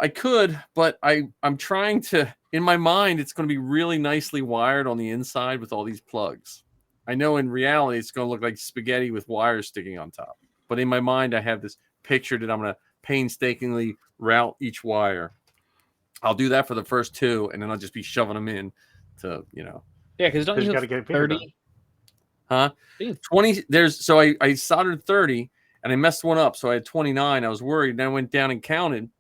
I could, but I'm trying to, in my mind, it's going to be really nicely wired on the inside with all these plugs. I know in reality, it's going to look like spaghetti with wires sticking on top. But in my mind, I have this picture that I'm going to painstakingly route each wire. I'll do that for the first 2, and then I'll just be shoving them in to, Yeah, because don't you got to get 30? Huh? 20. I soldered 30, and I messed one up, so I had 29. I was worried. Then I went down and counted.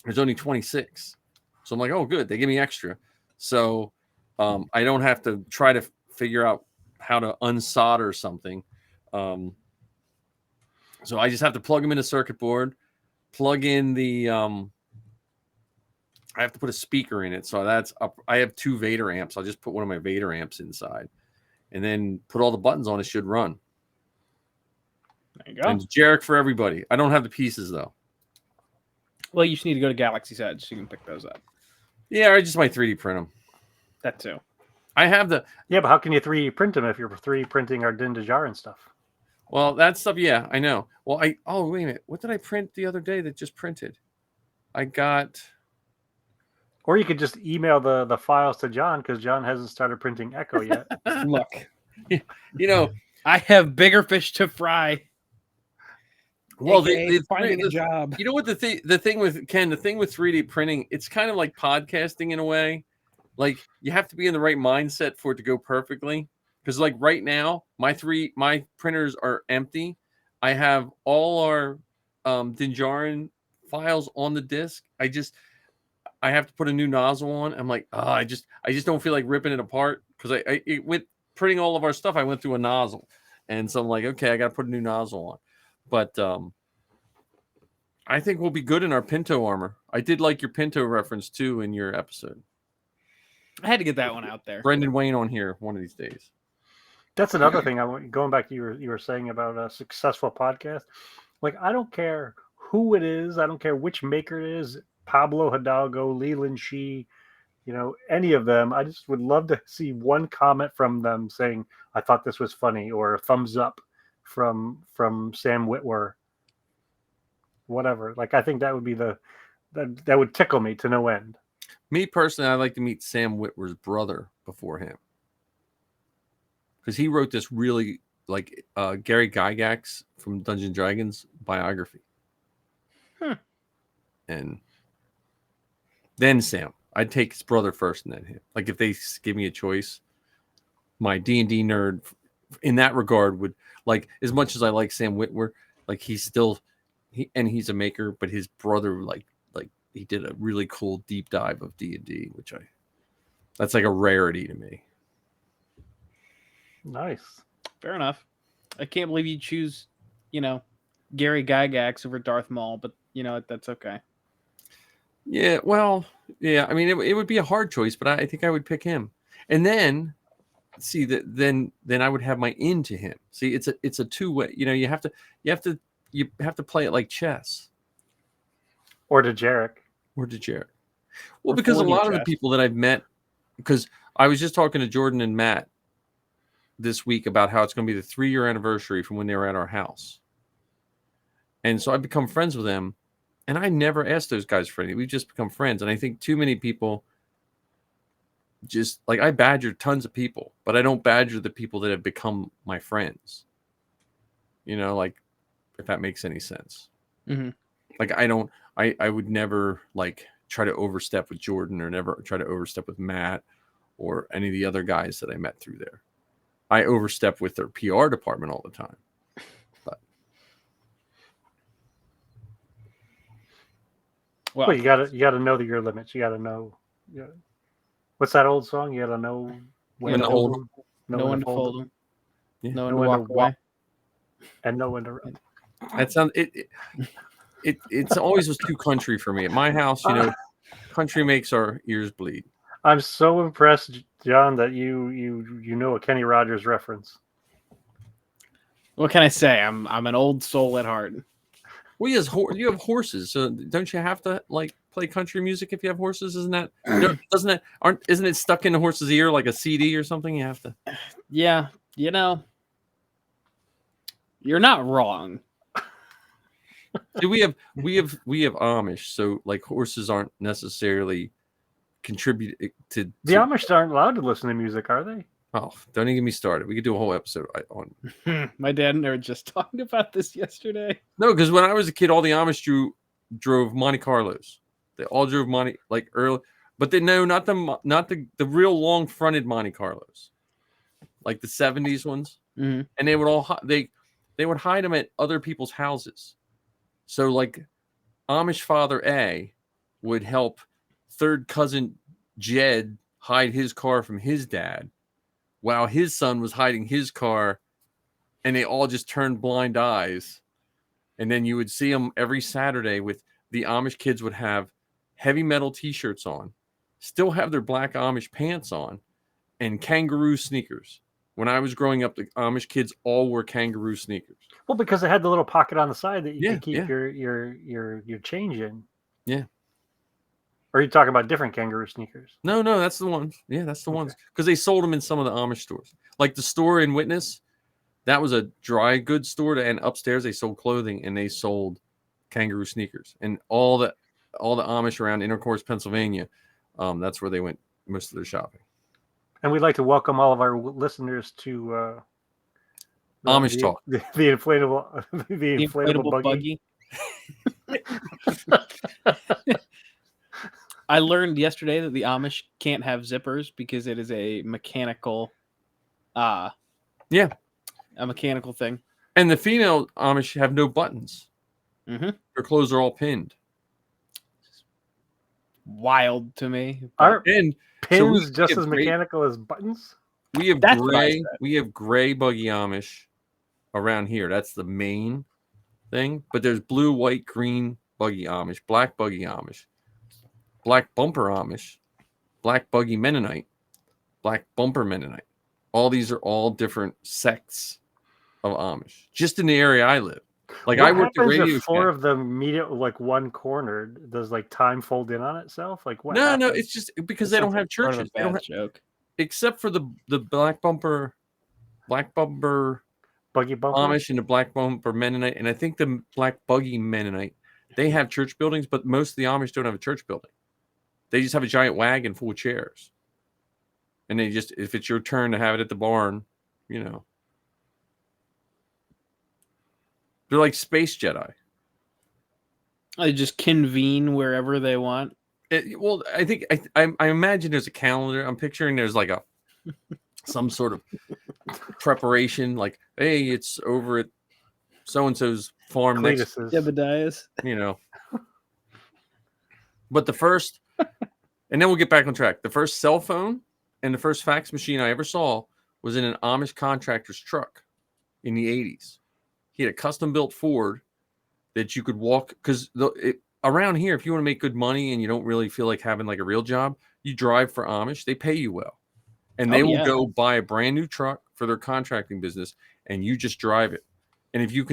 There's only 26. So I'm like, oh, good. They give me extra. So I don't have to try to figure out how to unsolder something. So I just have to plug them in a circuit board, plug in the I have to put a speaker in it. So that's up. I have 2 Vader amps. I'll just put one of my Vader amps inside and then put all the buttons on. It should run. There you go. And Jarek for everybody. I don't have the pieces though. Well, you just need to go to Galaxy's Edge so you can pick those up. Yeah, I just might 3D print them. That too. I have the. Yeah, but how can you 3D print them if you're 3D printing our Din Djarin stuff? Well, that stuff, yeah, I know. Well, wait a minute. What did I print the other day that just printed? I got. Or you could just email the files to John, because John hasn't started printing Echo yet. Look, I have bigger fish to fry. Well, they finding a job. You know what the thing with Ken, the thing with 3D printing, it's kind of like podcasting in a way. Like, you have to be in the right mindset for it to go perfectly. Because like right now, my printers are empty. I have all our Din Djarin files on the disk. I have to put a new nozzle on. I'm like, I just don't feel like ripping it apart, because with printing all of our stuff, I went through a nozzle, and so I'm like, okay, I got to put a new nozzle on. But I think we'll be good in our Pinto armor. I did like your Pinto reference too in your episode. I had to get that one out there. Brendan Wayne on here one of these days. That's another thing. Going back to you were saying about a successful podcast. Like, I don't care who it is. I don't care which maker it is. Pablo Hidalgo, Leland Shee, any of them. I just would love to see one comment from them saying, "I thought this was funny," or a thumbs up from Sam Witwer. Whatever. Like, I think that would be that would tickle me to no end. Me personally, I'd like to meet Sam Witwer's brother before him, because he wrote this really Gary Gygax from Dungeons & Dragons biography. And then Sam. I'd take his brother first and then him. Like, if they give me a choice, my D&D nerd in that regard would, like, as much as I like Sam Witwer, like, he's a maker, but his brother, like he did a really cool deep dive of D&D, that's like a rarity to me. Nice. Fair enough. I can't believe you choose, Gary Gygax over Darth Maul, but that's okay. Yeah, well, yeah. I mean, it would be a hard choice, but I think I would pick him. And then, see that then I would have my into him. See, it's a two-way. You have to play it like chess. Or to Jarek. Well, because a lot of the people that I've met, because I was just talking to Jordan and Matt this week about how it's going to be the 3-year anniversary from when they were at our house. And so I've become friends with them, and I never asked those guys for anything. We've just become friends. And I think too many people just, like, I badger tons of people, but I don't badger the people that have become my friends. Like, if that makes any sense. Mm-hmm. Like, I would never, like, try to overstep with Jordan, or never try to overstep with Matt or any of the other guys that I met through there. I overstep with their PR department all the time. But well, you gotta know your limits. You gotta know. What's that old song? You gotta know when to hold them. Know when to fold them. Yeah. Know when to walk away. And know when to run. That sounds it's always was too country for me. At my house, country makes our ears bleed. I'm so impressed, John, that you know a Kenny Rogers reference. What can I say? I'm an old soul at heart. Well, you have horses, so don't you have to, like, play country music if you have horses? Isn't it stuck in the horse's ear like a CD or something? You have to. Yeah, you're not wrong. See, we have Amish, so, like, horses aren't necessarily contributing to. The Amish aren't allowed to listen to music, are they? Oh, don't even get me started. We could do a whole episode on. My dad and I were just talking about this yesterday. No, because when I was a kid, all the Amish drove Monte Carlos. They all drove early, but not the real long fronted Monte Carlos, like the 70s ones. Mm-hmm. And they would all they would hide them at other people's houses. So, like, Amish father A would help third cousin Jed hide his car from his dad, while his son was hiding his car, and they all just turned blind eyes. And then you would see them every Saturday with the Amish kids would have heavy metal t-shirts on, still have their black Amish pants on, and kangaroo sneakers. When I was growing up, the Amish kids all wore kangaroo sneakers. Well, because they had the little pocket on the side that you could keep your change in. Yeah. Or are you talking about different kangaroo sneakers? No, that's the ones. Yeah, that's the ones. Because they sold them in some of the Amish stores. Like the store in Witness, that was a dry goods store, and upstairs they sold clothing, and they sold kangaroo sneakers. And all the Amish around Intercourse, Pennsylvania, that's where they went most of their shopping. And we'd like to welcome all of our listeners to Amish talk. The inflatable buggy. I learned yesterday that the Amish can't have zippers because it is a mechanical, a mechanical thing. And the female Amish have no buttons. Mm-hmm. Their clothes are all pinned. Wild to me. Are and pins so just as mechanical as buttons? We have gray buggy Amish around here. That's the main thing. But there's blue, white, green buggy Amish, black buggy Amish, black bumper Amish, black buggy Mennonite, black bumper Mennonite. All these are all different sects of Amish, just in the area I live. Like what I worked at happens Radio if 4 Shack. of them meet at like one corner? Does like time fold in on itself? Like what? No, happens? it's just because they don't have Part of churches. a They don't bad have, joke. except for the black bumper Buggy bumper. Amish and the black bumper Mennonite, and I think the black buggy Mennonite. They have church buildings, but most of the Amish don't have a church building. They just have a giant wagon full of chairs. And they just, if it's your turn to have it at the barn, you know. They're like space Jedi. They just convene wherever they want. Well, I think, I imagine there's a calendar. I'm picturing there's like some sort of preparation. Like, hey, it's over at so-and-so's farm next, Jebediah's. you know. But the first, and then we'll get back on track. The first cell phone and the first fax machine I ever saw was in an Amish contractor's truck in the 80s. He had a custom-built Ford that you could walk, because around here, if you want to make good money and you don't really feel like having like a real job, you drive for Amish. They pay you well. And they will go buy a brand new truck for their contracting business, and you just drive it. And if you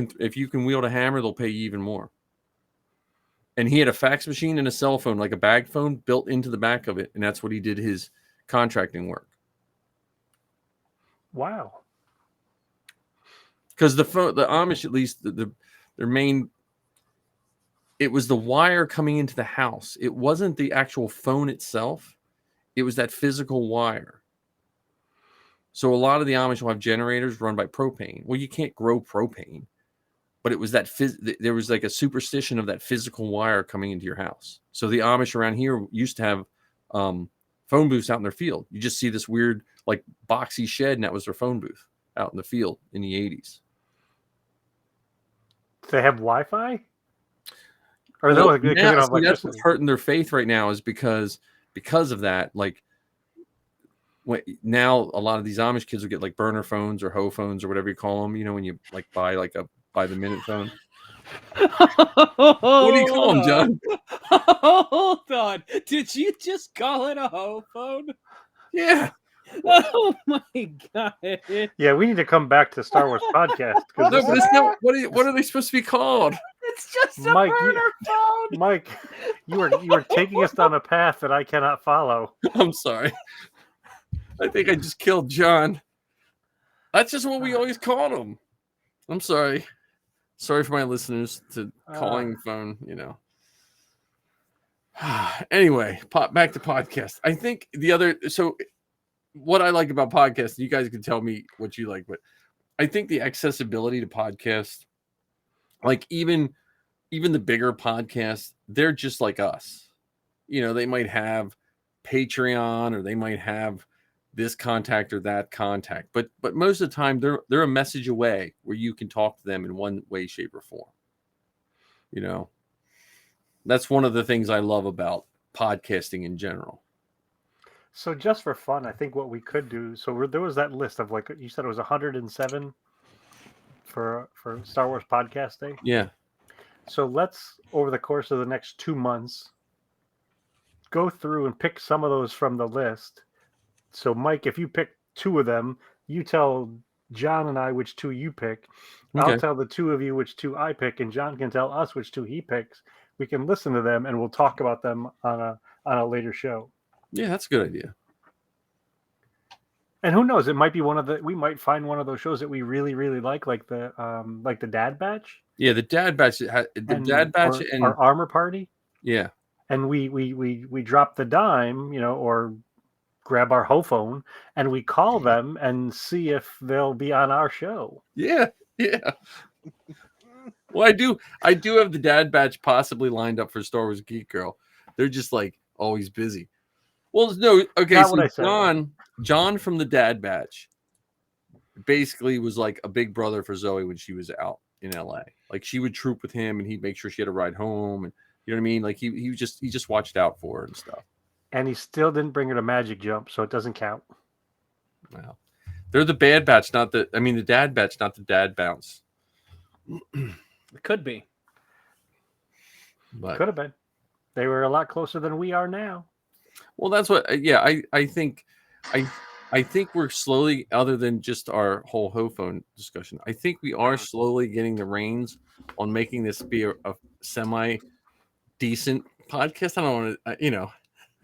can wield a hammer, they'll pay you even more. And he had a fax machine and a cell phone, like a bag phone, built into the back of it, and that's what he did his contracting work. Wow. Because the Amish, at least their main, it was the wire coming into the house. It wasn't the actual phone itself. It was that physical wire. So a lot of the Amish will have generators run by propane. Well, you can't grow propane, but it was that there was like a superstition of that physical wire coming into your house. So the Amish around here used to have phone booths out in their field. You just see this weird like boxy shed, and that was their phone booth out in the field in the 80s. Do they have Wi-Fi? Or well, no, that's what's hurting their faith right now, is because of that. Like now, a lot of these Amish kids will get like burner phones or hoe phones or whatever you call them. You know, when you like buy like a by the minute phone. What do you call them, John? Hold on. Did you just call it a hoe phone? Yeah. Oh my god. Yeah, we need to come back to Star Wars podcast. No, but it's not, what are they supposed to be called? It's just a burner phone. Mike, you are taking us down a path that I cannot follow. I'm sorry. I think I just killed John. That's just what we always called him. I'm sorry. Sorry for my listeners to calling phone, you know. Anyway, back to podcast. I think what I like about podcasts, you guys can tell me what you like, but I think the accessibility to podcasts, like even the bigger podcasts, they're just like us. You know, they might have Patreon, or they might have this contact or that contact, but most of the time they're a message away where you can talk to them in one way, shape, or form. You know, that's one of the things I love about podcasting in general. So just for fun, I think what we could do, there was that list of, like you said, it was 107 for Star Wars Podcast Day. Yeah. So let's, over the course of the next 2 months, go through and pick some of those from the list. So Mike, if you pick 2 of them, you tell John and I which 2 you pick. Okay. I'll tell the 2 of you which 2 I pick, and John can tell us which 2 he picks. We can listen to them, and we'll talk about them on a later show. Yeah, that's a good idea. And who knows? It might be we might find one of those shows that we really, really like the Dad Batch. Yeah, the Dad Batch. And our Armor Party. Yeah. And we drop the dime, you know, or grab our hoe phone and we call them and see if they'll be on our show. Yeah. Well, I do have the Dad Batch possibly lined up for Star Wars Geek Girl. They're just like always busy. Well, no, okay. So John from the Dad Batch basically was like a big brother for Zoe when she was out in LA. Like she would troop with him, and he'd make sure she had a ride home, and you know what I mean. Like he just watched out for her and stuff. And he still didn't bring her to Magic Jump, so it doesn't count. Well, they're the Bad Batch, the Dad Batch, not the Dad Bounce. It could be. But could have been. They were a lot closer than we are now. Well, that's what. Yeah, I think I think we're slowly, other than just our whole Ho-phone discussion, I think we are slowly getting the reins on making this be a semi decent podcast. I don't want to,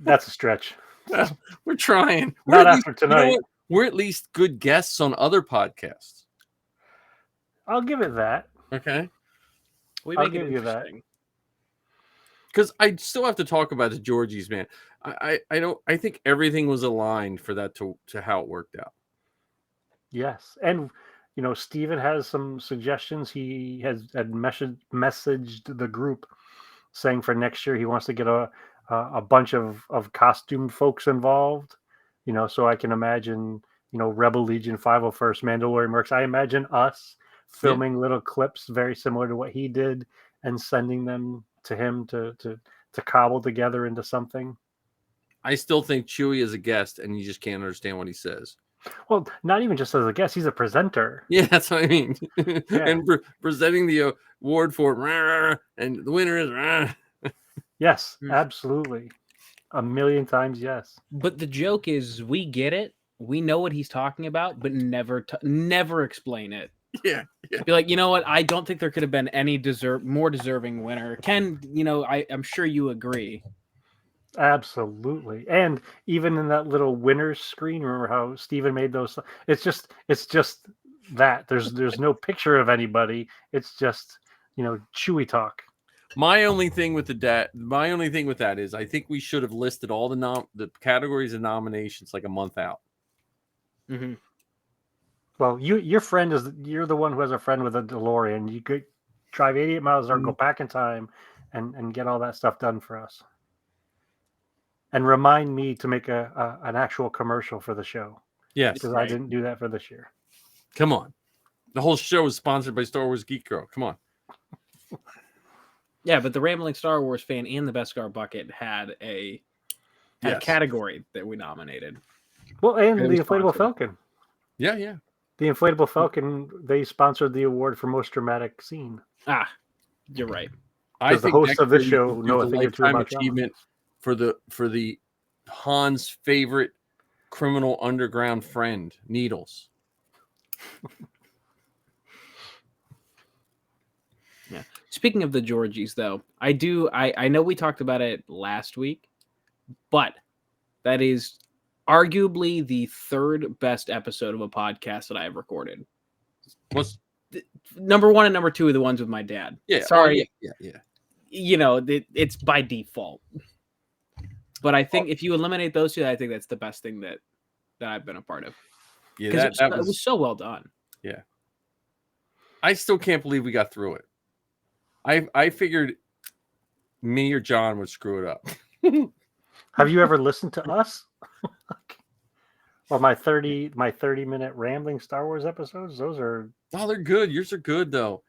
That's a stretch. We're trying. Not after tonight. You know what? We're at least good guests on other podcasts. I'll give it that. Okay. I'll give you that. Because I still have to talk about the Georgies, man. I think everything was aligned for that to how it worked out. Yes, and Steven has some suggestions. He had messaged the group saying for next year he wants to get a bunch of costumed folks involved. So I can imagine Rebel Legion 501st Mandalorian Mercs. I imagine us filming little clips very similar to what he did and sending them to him to cobble together into something. I still think Chewie is a guest, and you just can't understand what he says. Well, not even just as a guest; he's a presenter. Yeah, that's what I mean. Yeah. And presenting the award for, and the winner is. Yes, absolutely, 1,000,000 times yes. But the joke is, we get it, we know what he's talking about, but never explain it. Yeah. Be like, you know what? I don't think there could have been any more deserving winner. Ken, I'm sure you agree. Absolutely. And even in that little winner's screen, remember how Steven made those? It's just that there's no picture of anybody. It's just, Chewy talk. My only thing with that is I think we should have listed all the categories and nominations like a month out. Mm-hmm. Well, you're the one who has a friend with a DeLorean. You could drive 88 miles or go back in time and get all that stuff done for us. And remind me to make an actual commercial for the show. Yes. Because I didn't do that for this year. Come on. The whole show is sponsored by Star Wars Geek Girl. Come on. Yeah, but the Rambling Star Wars Fan and the Best Scar Bucket had a category that we nominated. Well, and the Inflatable Falcon. Yeah. The Inflatable Falcon, they sponsored the award for most dramatic scene. Ah, you're right. I think the hosts of this show know a thing or two about achievement for the Han's favorite criminal underground friend, Needles. Yeah. Speaking of the Georgies, though, I know we talked about it last week, but that is arguably the third best episode of a podcast that I have recorded. What's number 1 and number 2 are the ones with my dad. Yeah. Sorry. Yeah. It's by default. But I think if you eliminate those two, I think that's the best thing that I've been a part of. Yeah, it was so well done. Yeah. I still can't believe we got through it. I figured me or John would screw it up. Have you ever listened to us? Or my 30-minute rambling Star Wars episodes? Those are they're good. Yours are good though.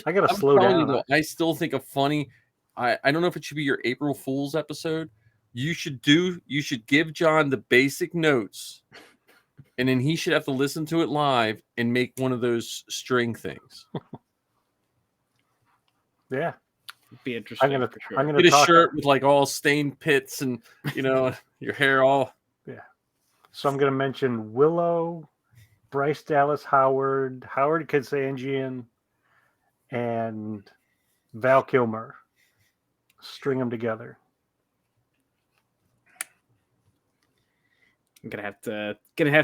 I gotta slow down. Though, I still think a funny. I don't know if it should be your April Fool's episode. You should give John the basic notes, and then he should have to listen to it live and make one of those string things. Yeah, it'd be interesting. I'm gonna get a shirt with like all stained pits and your hair all. Yeah. So I'm gonna mention Willow, Bryce Dallas Howard Kazanjian, and Val Kilmer. String them together. I'm gonna have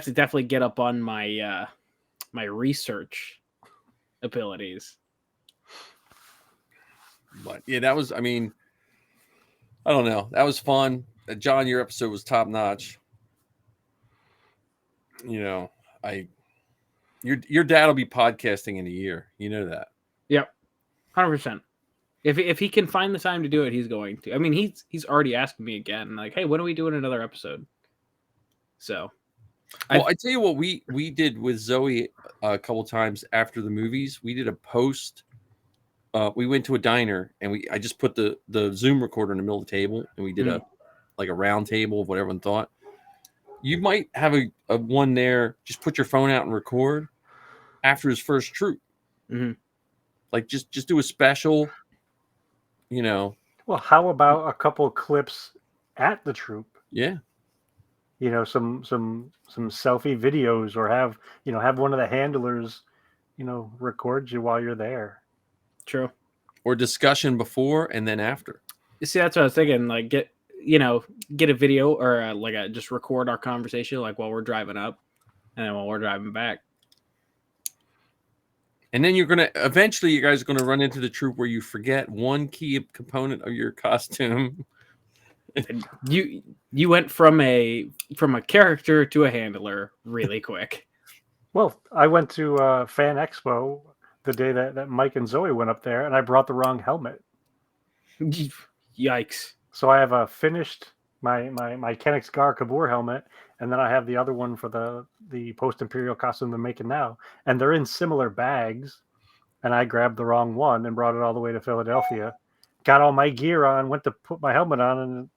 to definitely get up on my my research abilities. But yeah, that was. I mean, I don't know. That was fun. John, your episode was top notch. Your dad will be podcasting in a year. You know that. Yep, 100%. If he can find the time to do it, he's going to. I mean, he's already asking me again, like, hey, when are we doing another episode? So, I tell you what we did with Zoe a couple times after the movies. We did a post. We went to a diner and I just put the Zoom recorder in the middle of the table and we did a round table of what everyone thought. You might have a one there. Just put your phone out and record after his first troop. Mm-hmm. Like just do a special. Well, how about a couple clips at the troop? Yeah. some selfie videos, or have one of the handlers, record you while you're there. True. Or discussion before and then after. You see, that's what I was thinking. Like, get a video, or just record our conversation, like while we're driving up, and then while we're driving back. And then eventually you guys are gonna run into the troop where you forget one key component of your costume. You went from a character to a handler really quick. Well, I went to Fan Expo the day that Mike and Zoe went up there, and I brought the wrong helmet. Yikes! So I have a finished my Kenix Gar Kabur helmet, and then I have the other one for the Post Imperial costume they're making now, and they're in similar bags. And I grabbed the wrong one and brought it all the way to Philadelphia. Got all my gear on, went to put my helmet on, and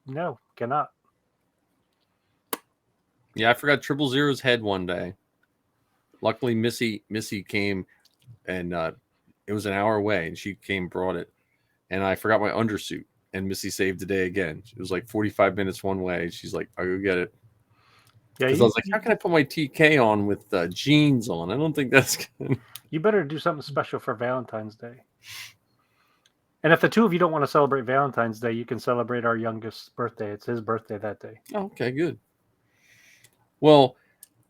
no, cannot. Yeah, I forgot 000's head one day. Luckily, Missy came, and it was an hour away, and she came, brought it, and I forgot my undersuit, and Missy saved the day again. It was like 45 minutes one way. She's like, "I'll go get it." Yeah, because I was like, "How can I put my TK on with jeans on? I don't think that's good." You better do something special for Valentine's Day. And if the two of you don't want to celebrate Valentine's Day, you can celebrate our youngest's birthday. It's his birthday that day. Oh, okay, good. Well,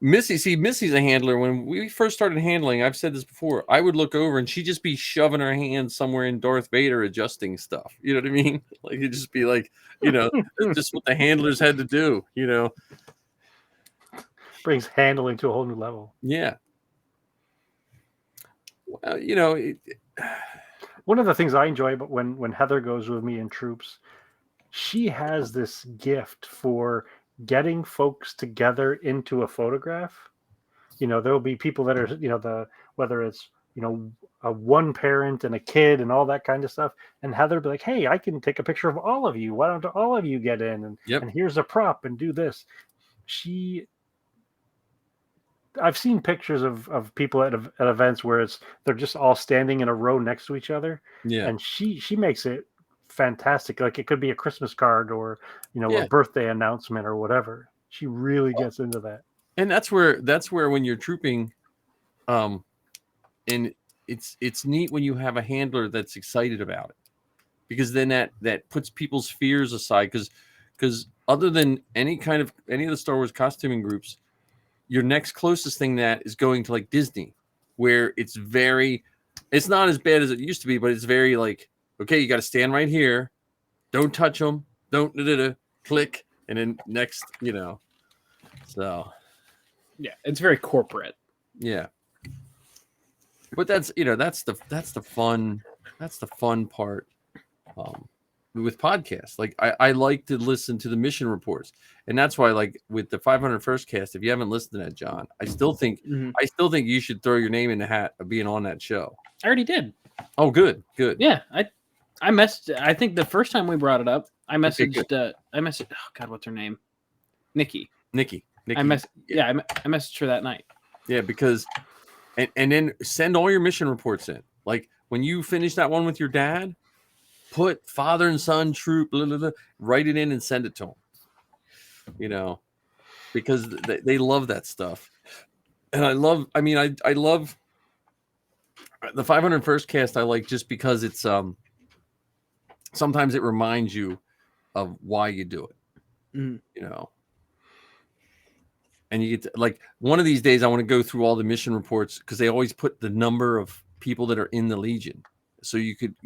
Missy's a handler. When we first started handling, I've said this before, I would look over and she'd just be shoving her hand somewhere in Darth Vader adjusting stuff. You know what I mean? Like, it'd just be like, just what the handlers had to do, Brings handling to a whole new level. Yeah. Well, one of the things I enjoy, but when Heather goes with me in troops, she has this gift for getting folks together into a photograph. There'll be people that are, whether it's, a one parent and a kid and all that kind of stuff. And Heather will be like, "Hey, I can take a picture of all of you. Why don't all of you get in? And here's a prop and do this." I've seen pictures of people at events where they're just all standing in a row next to each other. Yeah. And she makes it fantastic. Like, it could be a Christmas card or, a birthday announcement or whatever. She really gets into that. And that's where when you're trooping, and it's neat when you have a handler that's excited about it, because then that puts people's fears aside. Because other than any of the Star Wars costuming groups, your next closest thing that is going to like Disney, where it's not as bad as it used to be, but it's very like, okay, you got to stand right here, don't touch them, don't click, and then next, so yeah, it's very corporate. Yeah, but that's the fun part with podcasts. Like, I like to listen to the mission reports, and that's why, like, with the 501st cast, if you haven't listened to that, John, I still think you should throw your name in the hat of being on that show. I already did. Oh, good. Yeah, I messaged. I think the first time we brought it up, I messaged. I messaged. Oh God, what's her name? Nikki. I messaged her that night. Yeah, because, and then send all your mission reports in. Like, when you finish that one with your dad, put father and son troop, blah, blah, blah, write it in and send it to them. Because they love that stuff. And I love the 501st cast. I like just because it's sometimes it reminds you of why you do it. And you get to, like, one of these days I want to go through all the mission reports, because they always put the number of people that are in the Legion, so you could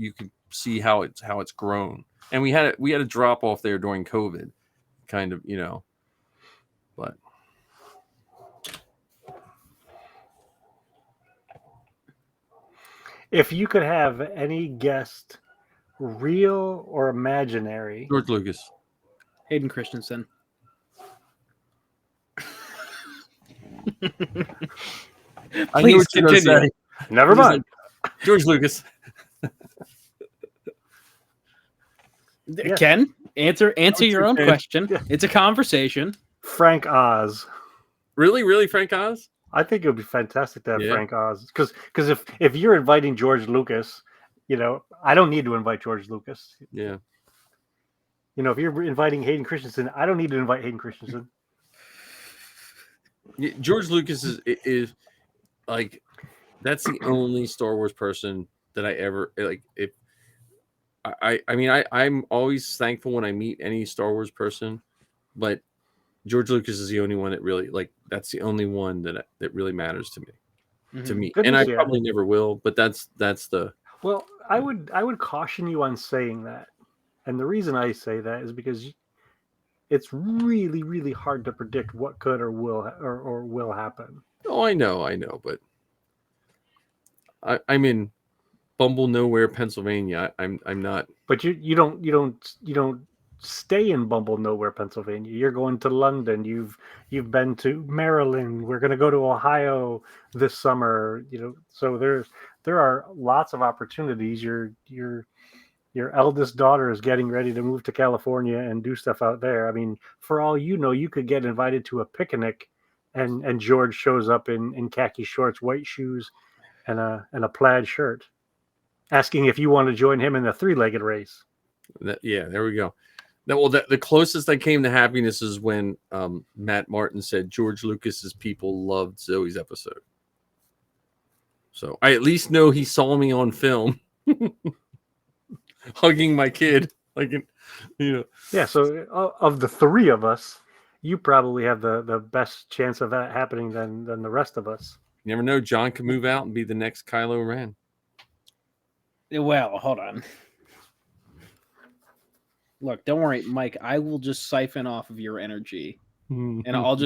see how it's grown. And we had a drop off there during COVID, kind of, but if you could have any guest, real or imaginary, George Lucas, Hayden Christensen. Please continue. Never mind. George Lucas. Yeah. Ken, answer your own question. Yeah. It's a conversation. Frank Oz. Really, Frank Oz? I think it would be fantastic to have Frank Oz, because if you're inviting George Lucas, I don't need to invite George Lucas. Yeah. You know, if you're inviting Hayden Christensen, I don't need to invite Hayden Christensen. George Lucas is like, that's the only Star Wars person that I ever like. If I'm always thankful when I meet any Star Wars person, but George Lucas is the only one that really, like, that's the only one that really matters to me. To me, and I probably never will, but that's the. Well, I would caution you on saying that, and the reason I say that is because it's really, really hard to predict what could or will happen. Oh, I know, but I'm in Bumble Nowhere, Pennsylvania. I'm not. But you don't stay in Bumble Nowhere, Pennsylvania. You're going to London. You've been to Maryland. We're going to go to Ohio this summer. You know, so there are lots of opportunities. Your eldest daughter is getting ready to move to California and do stuff out there. I mean, for all you know, you could get invited to a picnic, and George shows up in khaki shorts, white shoes, and a plaid shirt, asking if you want to join him in the 3-legged race. Yeah, there we go. Well, the closest I came to happiness is when Matt Martin said George Lucas's people loved Zoe's episode. So I at least know he saw me on film hugging my kid, like, you know. Yeah. So of the three of us, you probably have the best chance of that happening than the rest of us. You never know. John could move out and be the next Kylo Ren. Well, hold on. Look, don't worry, Mike. I will just siphon off of your energy, and I'll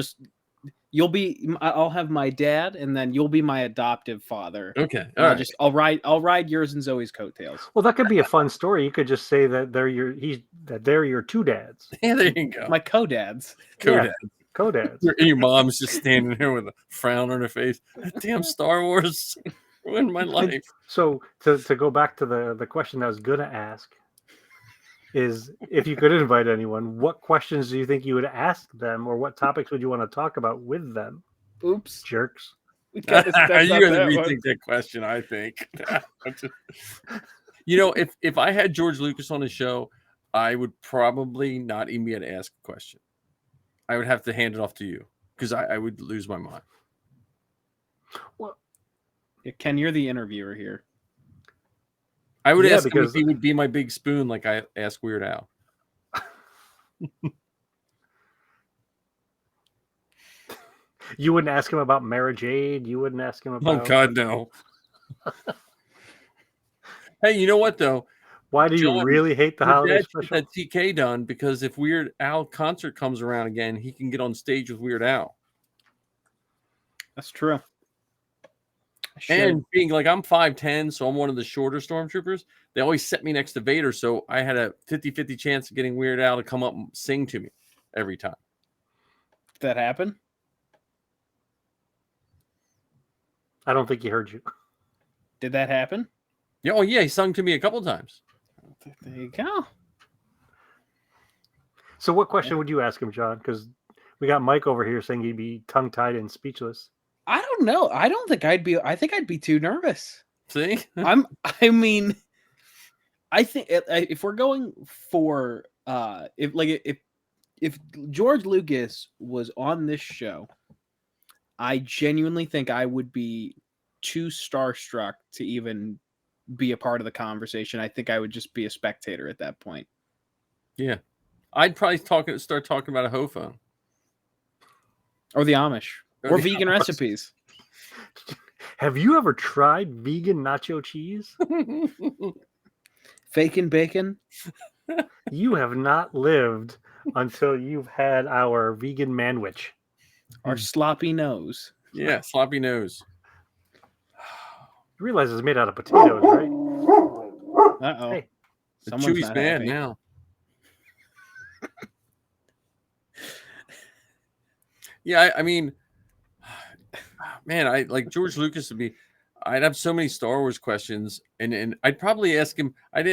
have my dad, and then you'll be my adoptive father. Okay, all right. I'll ride yours and Zoe's coattails. Well, that could be a fun story. You could just say that they're your two dads. Yeah, there you go. My co-dads. Co-dads. Your mom's just standing there with a frown on her face. Damn Star Wars ruined my life. So to go back to the question I was gonna ask is, if you could invite anyone, what questions do you think you would ask them, or what topics would you want to talk about with them? Oops, jerks. You're going to rethink that question, I think. You know, if I had George Lucas on the show, I would probably not even be able to ask a question. I would have to hand it off to you, because I would lose my mind. Well, Ken, you're the interviewer here. I would ask him if he would be my big spoon, like I asked Weird Al. You wouldn't ask him about Marriage Aid. You wouldn't ask him about. Oh God, no. Hey, you know what though? Why do you really hate the holiday special? That TK done, because if Weird Al concert comes around again, he can get on stage with Weird Al. That's true. And being like, I'm 5'10", so I'm one of the shorter stormtroopers. They always set me next to Vader, so I had a 50-50 chance of getting Weird Al to come up and sing to me every time. Did that happen? I don't think he heard you. Did that happen? Yeah, oh yeah, he sung to me a couple times. There you go. So what question would you ask him, John? Because we got Mike over here saying he'd be tongue-tied and speechless. I don't know. I don't think I'd be. I think I'd be too nervous. See, I think if we're going for if George Lucas was on this show, I genuinely think I would be too starstruck to even be a part of the conversation. I think I would just be a spectator at that point. Yeah, I'd probably start talking about a hoe phone or the Amish. Or vegan recipes. Have you ever tried vegan nacho cheese? Fakin' bacon? You have not lived until you've had our vegan manwich. Our sloppy nose. Yeah, sloppy nose. You realize it's made out of potatoes, right? Uh-oh. Hey, Chewy's mad now. Yeah, I mean... Man, I like George Lucas to be. I'd have so many Star Wars questions, and I'd probably ask him. I'd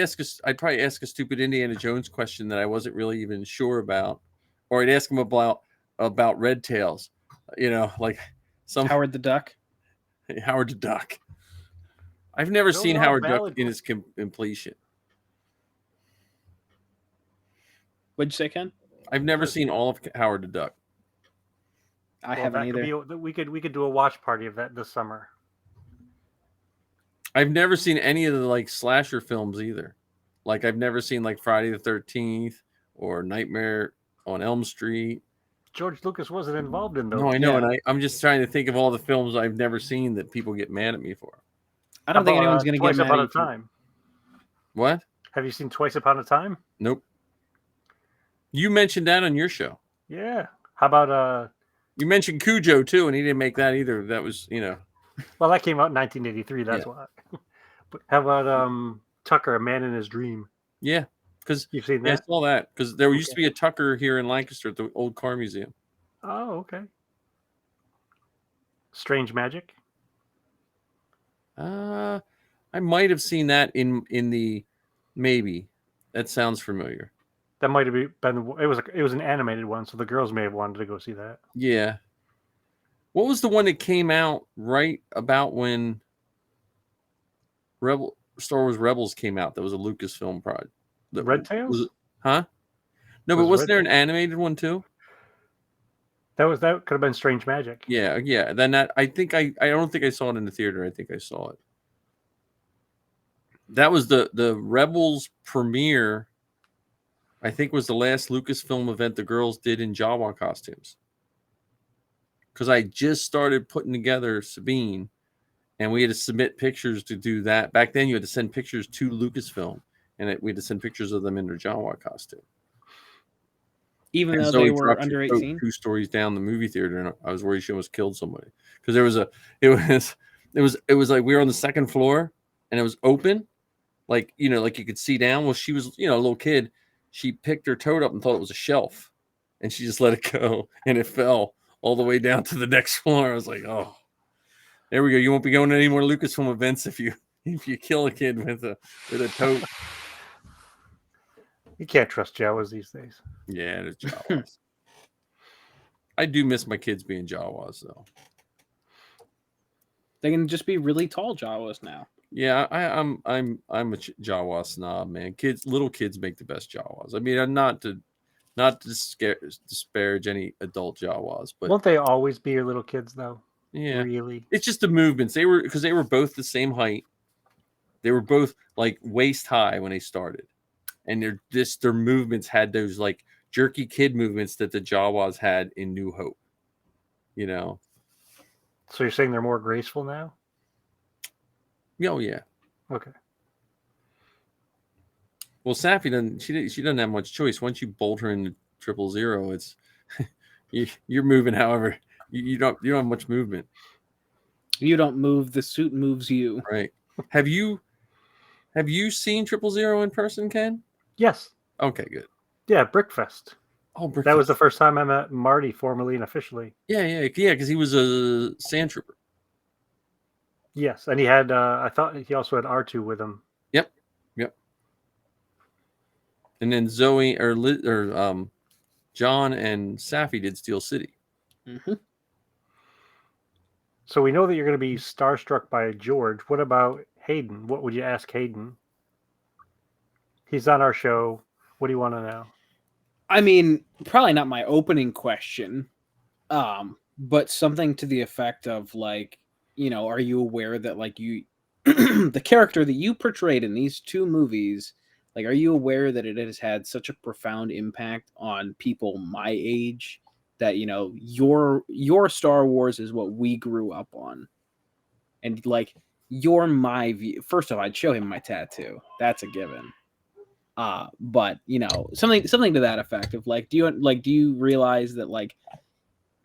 probably ask a stupid Indiana Jones question that I wasn't really even sure about, or I'd ask him about Red Tails. You know, like some Howard the Duck. Howard the Duck. I've never seen Howard Duck in his completion. What'd you say, Ken? I've never seen all of Howard the Duck. I haven't either. We could do a watch party of that this summer. I've never seen any of the like slasher films either. Like I've never seen like Friday the 13th or Nightmare on Elm Street. George Lucas wasn't involved in those. No, I know, and I'm just trying to think of all the films I've never seen that people get mad at me for. I don't think anyone's going to get mad Twice Upon at a you. Time. What? Have you seen Twice Upon a Time? Nope. You mentioned that on your show. Yeah. How about You mentioned Cujo too, and he didn't make that either. That was, well, that came out in 1983. That's why. But how about Tucker, A Man in His Dream? Yeah, because you've seen that. Yeah, I saw that because there used to be a Tucker here in Lancaster at the old car museum. Oh, okay. Strange Magic. I might have seen that in the maybe. That sounds familiar. That might have been. It was an animated one, so the girls may have wanted to go see that. Yeah. What was the one that came out right about when Star Wars Rebels came out? That was a Lucasfilm project. Red Tails? Huh? No, but wasn't there an animated one too? That could have been Strange Magic. Yeah. Then that I don't think I saw it in the theater. I think I saw it. That was the Rebels premiere. I think was the last Lucasfilm event the girls did in Jawa costumes. Because I just started putting together Sabine, and we had to submit pictures to do that. Back then, you had to send pictures to Lucasfilm, and we had to send pictures of them in their Jawa costume. Even though they were under 18? 2 stories down the movie theater, and I was worried she almost killed somebody. Because it was like we were on the second floor, and it was open, like you could see down. Well, she was a little kid. She picked her toad up and thought it was a shelf, and she just let it go, and it fell all the way down to the next floor. I was like, oh, there we go. You won't be going to any more Lucasfilm events if you kill a kid with a toad. You can't trust Jawas these days. Yeah, it's Jawas. I do miss my kids being Jawas though. They can just be really tall Jawas now. Yeah, I'm a Jawa snob, man. Little kids make the best Jawas. I mean, not to disparage any adult Jawas, but won't they always be your little kids though? Yeah, really. It's just the movements. They were both the same height. They were both like waist high when they started, and their movements had those like jerky kid movements that the Jawas had in New Hope. So you're saying they're more graceful now? Oh yeah. Okay. Well, Safi she doesn't have much choice. Once you bolt her into 000, it's you're moving. However, you don't have much movement. You don't move. The suit moves you. Right. Have you seen 000 in person, Ken? Yes. Okay, good. Yeah, Brickfest. Oh, Brickfest. That was the first time I met Marty formally and officially. Yeah, because he was a sand trooper. Yes, and he had. I thought he also had R2 with him. Yep. And then Zoe or John and Safi did Steel City. Mm-hmm. So we know that you're going to be starstruck by George. What about Hayden? What would you ask Hayden? He's on our show. What do you want to know? I mean, probably not my opening question, but something to the effect of like, are you aware that like you, the character that you portrayed in these 2 movies, like, are you aware that it has had such a profound impact on people my age that, your Star Wars is what we grew up on. And like, you're my view. First off, I'd show him my tattoo. That's a given. But something to that effect of like, do you realize that like,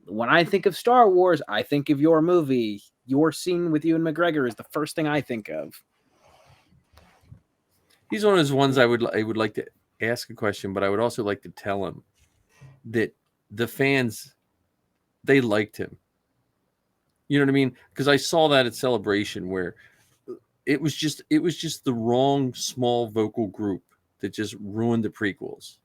when I think of Star Wars, I think of your movie. Your scene with Ewan McGregor is the first thing I think of. He's one of those ones I would like to ask a question, but I would also like to tell him that the fans, they liked him. You know what I mean? Because I saw that at Celebration where it was just the wrong small vocal group that just ruined the prequels.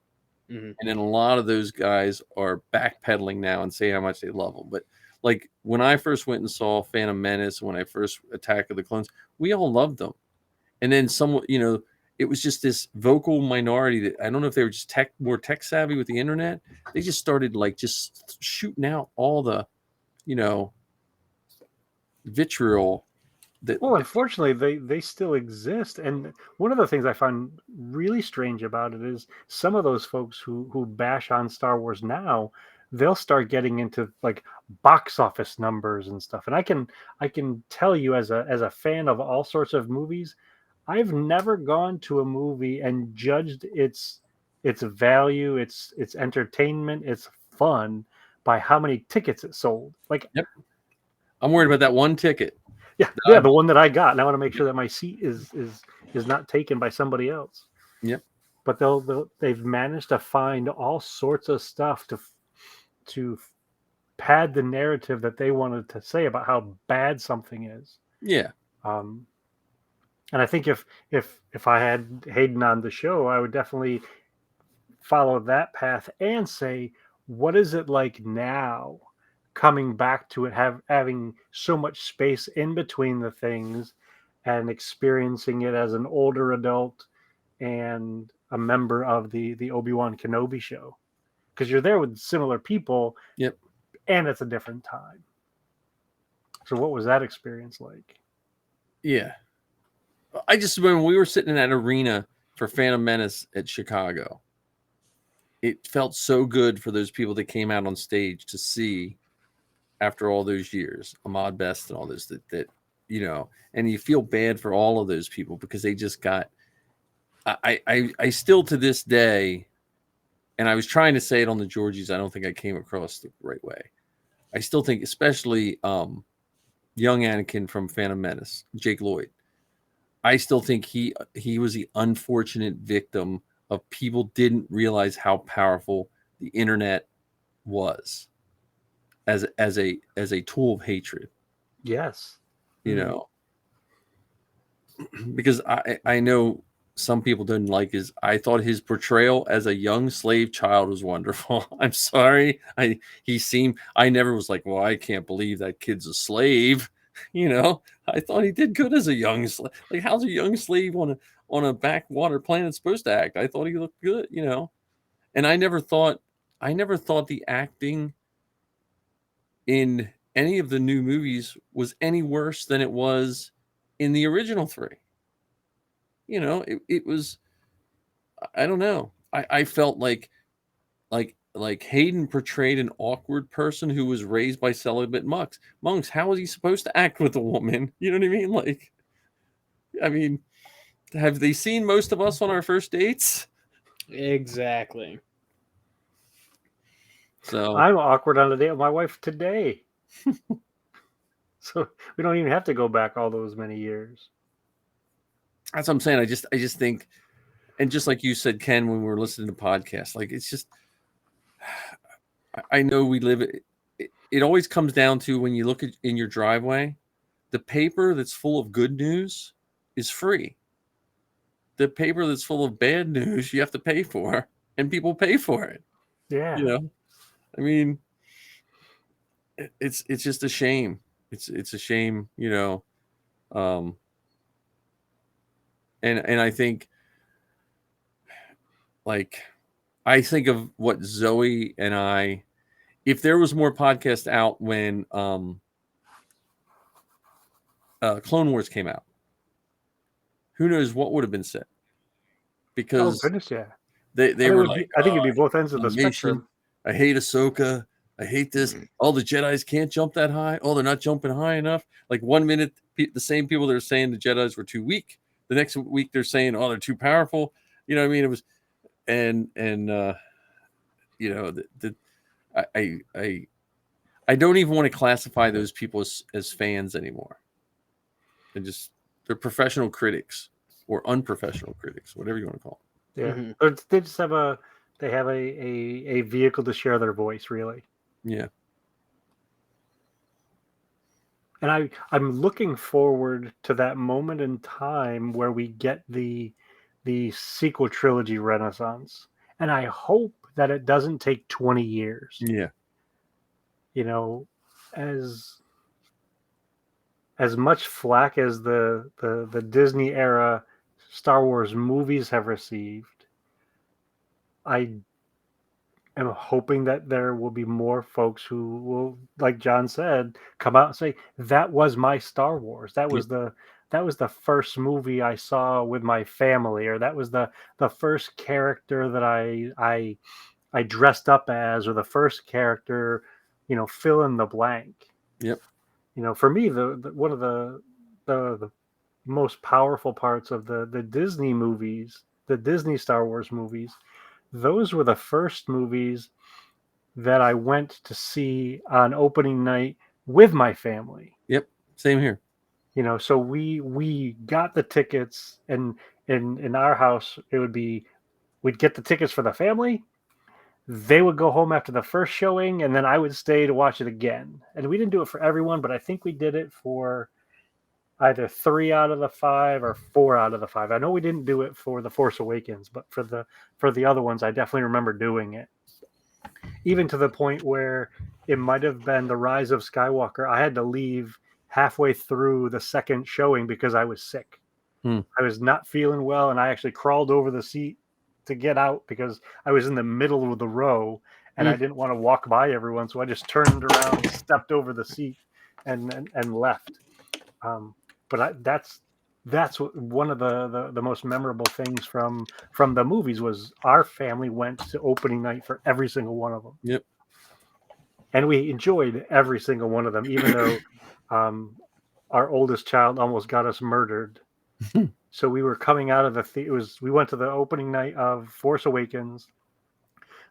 Mm-hmm. And then a lot of those guys are backpedaling now and say how much they love them. But like when I first went and saw Phantom Menace, when I first Attack of the Clones, we all loved them. And then someone, it was just this vocal minority that I don't know if they were just more tech savvy with the internet. They just started like just shooting out all the, vitriol. Well, unfortunately, they still exist, and one of the things I find really strange about it is some of those folks who bash on Star Wars now, they'll start getting into like box office numbers and stuff. And I can tell you as a fan of all sorts of movies, I've never gone to a movie and judged its value, its entertainment, its fun by how many tickets it sold. Like, yep. I'm worried about that one ticket. Yeah, the one that I got, and I want to make sure that my seat is not taken by somebody else. Yep. But they've managed to find all sorts of stuff to pad the narrative that they wanted to say about how bad something is. Yeah. And I think if I had Hayden on the show, I would definitely follow that path and say, what is it like now? Coming back to it, having so much space in between the things and experiencing it as an older adult and a member of the Obi-Wan Kenobi show, because you're there with similar people. Yep. And it's a different time. So what was that experience like? Yeah. I just remember we were sitting in that arena for Phantom Menace at Chicago. It felt so good for those people that came out on stage to see after all those years, Ahmad Best and all this, that and you feel bad for all of those people because they just got, I still to this day, and I was trying to say it on the Georgies, I don't think I came across the right way. I still think, especially young Anakin from Phantom Menace, Jake Lloyd, I still think he was the unfortunate victim of people didn't realize how powerful the internet was as a tool of hatred. Yes. Because I know some people didn't like I thought his portrayal as a young slave child was wonderful. I'm sorry. I never was like, well, I can't believe that kid's a slave. I thought he did good as a young slave. Like, how's a young slave on a backwater planet supposed to act? I thought he looked good, and I never thought the acting in any of the new movies was any worse than it was in the original three. It was, I don't know. I felt like Hayden portrayed an awkward person who was raised by celibate monks. How was he supposed to act with a woman? You know what I mean? Have they seen most of us on our first dates? Exactly. So I'm awkward on a date with my wife today. So we don't even have to go back all those many years. That's what I'm saying. I just think, and just like you said, Ken, when we were listening to podcasts, like, it's just, I know we live it always comes down to, when you look in your driveway, the paper that's full of good news is free. The paper that's full of bad news you have to pay for, and people pay for it. Yeah. I mean, it's just a shame. It's a shame, and I think, like, I think of what Zoe and I, if there was more podcasts out when Clone Wars came out, who knows what would have been said? Because yeah. they were like, I think it'd be both ends of the spectrum. I hate Ahsoka. I hate this. All the Jedis can't jump that high. Oh, they're not jumping high enough. Like, one minute, the same people that are saying the Jedis were too weak, the next week they're saying, oh, they're too powerful. You know what I mean? It was, I don't even want to classify those people as fans anymore. They're professional critics or unprofessional critics, whatever you want to call them. Yeah. Mm-hmm. They just have a vehicle to share their voice, really. Yeah. And I'm looking forward to that moment in time where we get the sequel trilogy renaissance. And I hope that it doesn't take 20 years. Yeah. As much flack as the Disney era Star Wars movies have received, I am hoping that there will be more folks who will, like John said, come out and say, that was my Star Wars. That was the first movie I saw with my family, or that was the first character that I dressed up as, or the first character, fill in the blank. Yep. For me, the one of the most powerful parts of the Disney movies, the Disney Star Wars movies, those were the first movies that I went to see on opening night with my family. Yep. Same here. So we got the tickets, and in our house, we'd get the tickets for the family. They would go home after the first showing, and then I would stay to watch it again. And we didn't do it for everyone, but I think we did it for either 3 out of the 5 or 4 out of the 5. I know we didn't do it for The Force Awakens, but for the other ones, I definitely remember doing it. Even to the point where it might have been The Rise of Skywalker. I had to leave halfway through the second showing because I was sick. I was not feeling well, and I actually crawled over the seat to get out because I was in the middle of the row, and I didn't want to walk by everyone, so I just turned around, stepped over the seat, and left. But that's one of the most memorable things from the movies was our family went to opening night for every single one of them. Yep. And we enjoyed every single one of them, even though our oldest child almost got us murdered. So we were coming out of we went to the opening night of Force Awakens.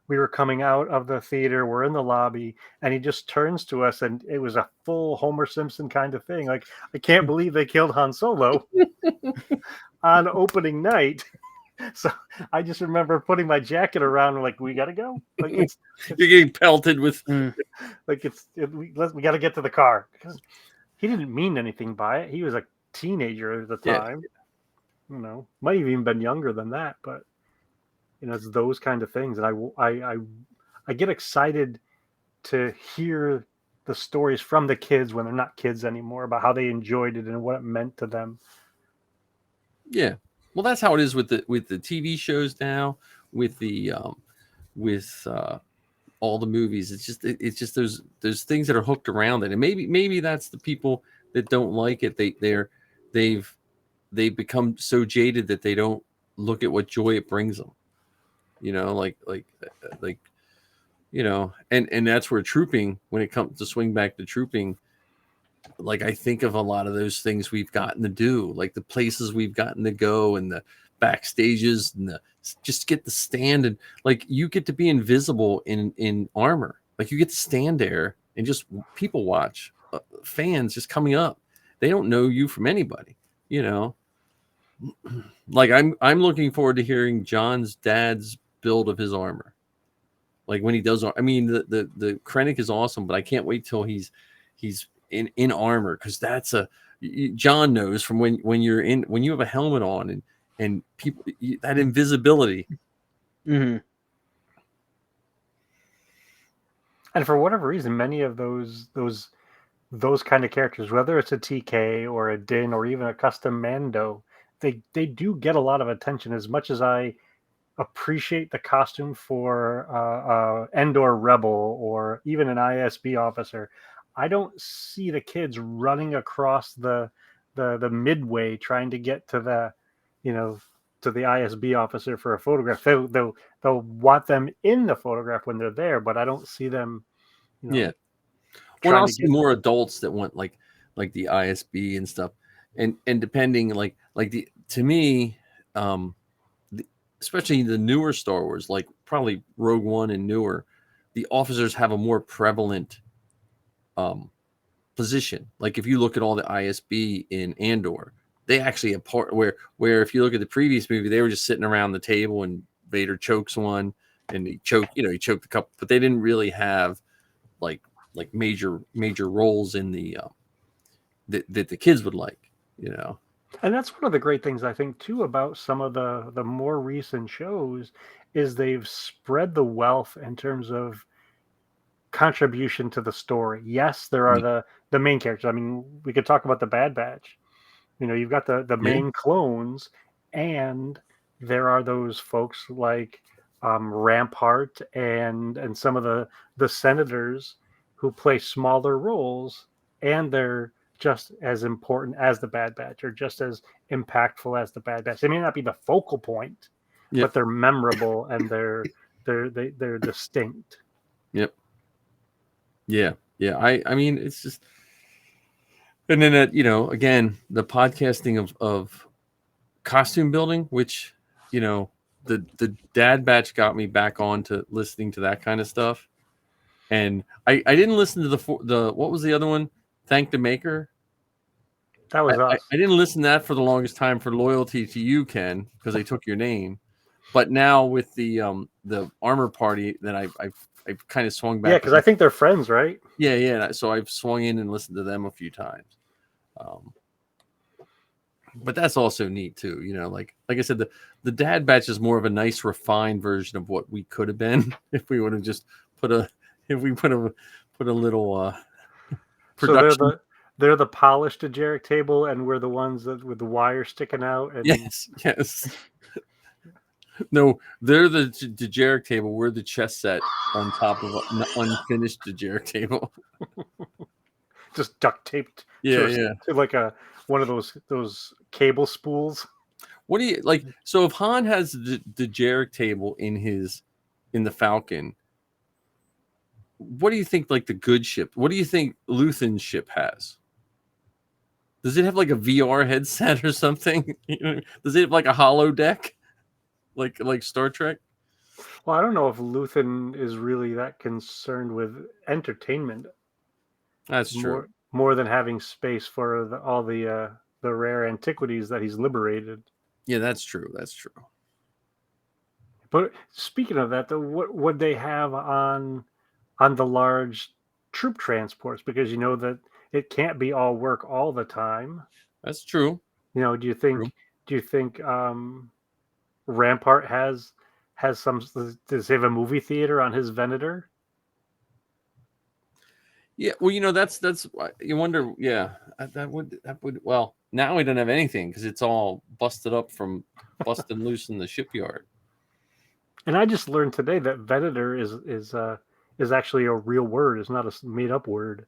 We were coming out of the theater. We're in the lobby, and he just turns to us, and it was a full Homer Simpson kind of thing. Like, I can't believe they killed Han Solo on opening night. So I just remember putting my jacket around, and like, we got to go. Like, you're getting pelted with. Like, we got to get to the car, because he didn't mean anything by it. He was a teenager at the time. Yeah. Might have even been younger than that, but. It's those kind of things, and I get excited to hear the stories from the kids when they're not kids anymore about how they enjoyed it and what it meant to them. Yeah, well, that's how it is with the TV shows now, with the all the movies. It's just there's things that are hooked around it, and maybe that's the people that don't like it. They've become so jaded that they don't look at what joy it brings them. And that's where trooping, when it comes to swing back to trooping, like, I think of a lot of those things we've gotten to do, like the places we've gotten to go, and the backstages, and just get to stand, and like, you get to be invisible in armor. Like, you get to stand there and just people watch, fans just coming up. They don't know you from anybody, Like, I'm looking forward to hearing John's dad's build of his armor. Like, when he does, I mean, the Krennic is awesome, but I can't wait till he's in armor, because that's John knows from when you have a helmet on and people, that invisibility. Mm-hmm. And for whatever reason, many of those kind of characters, whether it's a TK or a Din or even a custom Mando, they do get a lot of attention. As much as I appreciate the costume for Endor Rebel or even an ISB officer, I don't see the kids running across the midway trying to get to the ISB officer for a photograph. They'll want them in the photograph when they're there, but I don't see them. Yeah. Well, I'll see more adults that want like the ISB and stuff, and depending to me, especially the newer Star Wars, like probably Rogue One and newer, the officers have a more prevalent position. Like, if you look at all the ISB in Andor, they actually have part where if you look at the previous movie, they were just sitting around the table and Vader chokes one and he choked a couple, but they didn't really have like major roles in the that the kids would like, And that's one of the great things I think too about some of the more recent shows is they've spread the wealth in terms of contribution to the story. Yes, there are the main characters. I mean, we could talk about the Bad Batch. You've got the main clones, And there are those folks like Rampart and some of the senators who play smaller roles, and they're just as important as the Bad Batch, or just as impactful as the Bad Batch. They may not be the focal point, but they're memorable and they're distinct. Yep. Yeah. Yeah. I mean, it's just, and then again, the podcasting of costume building, which the Dad Batch got me back on to listening to that kind of stuff. And I didn't listen to the what was the other one? Thank the Maker. That was us. I didn't listen to that for the longest time for loyalty to you, Ken, because they took your name. But now with the Armor Party, then I've kind of swung back. Yeah, because I think they're friends, right? Yeah. So I've swung in and listened to them a few times. But that's also neat too. Like I said, the Dad Batch is more of a nice, refined version of what we could have been if we would have just put a little production. So they're the polished Dejeric table, and we're the ones that with the wire sticking out. And... Yes. No, they're the Dejeric table. We're the chess set on top of an unfinished Dejeric table. Just duct taped. To like one of those cable spools. What do you like? So if Han has the Dejeric table in the Falcon, what do you think? Like the good ship? What do you think Luthen's ship has? Does it have like a VR headset or something? Does it have like a holodeck, like Star Trek? Well, I don't know if Luthen is really that concerned with entertainment. That's true. More than having space for all the rare antiquities that he's liberated. Yeah, that's true. But speaking of that, though, what would they have on the large troop transports? Because that it can't be all work all the time. That's true. Do you think Rampart has some? Does he have a movie theater on his Venator? Yeah, well, that's you wonder. Yeah, that would. Well, now we don't have anything because it's all busted up from busting loose in the shipyard. And I just learned today that Venator is actually a real word. It's not a made up word.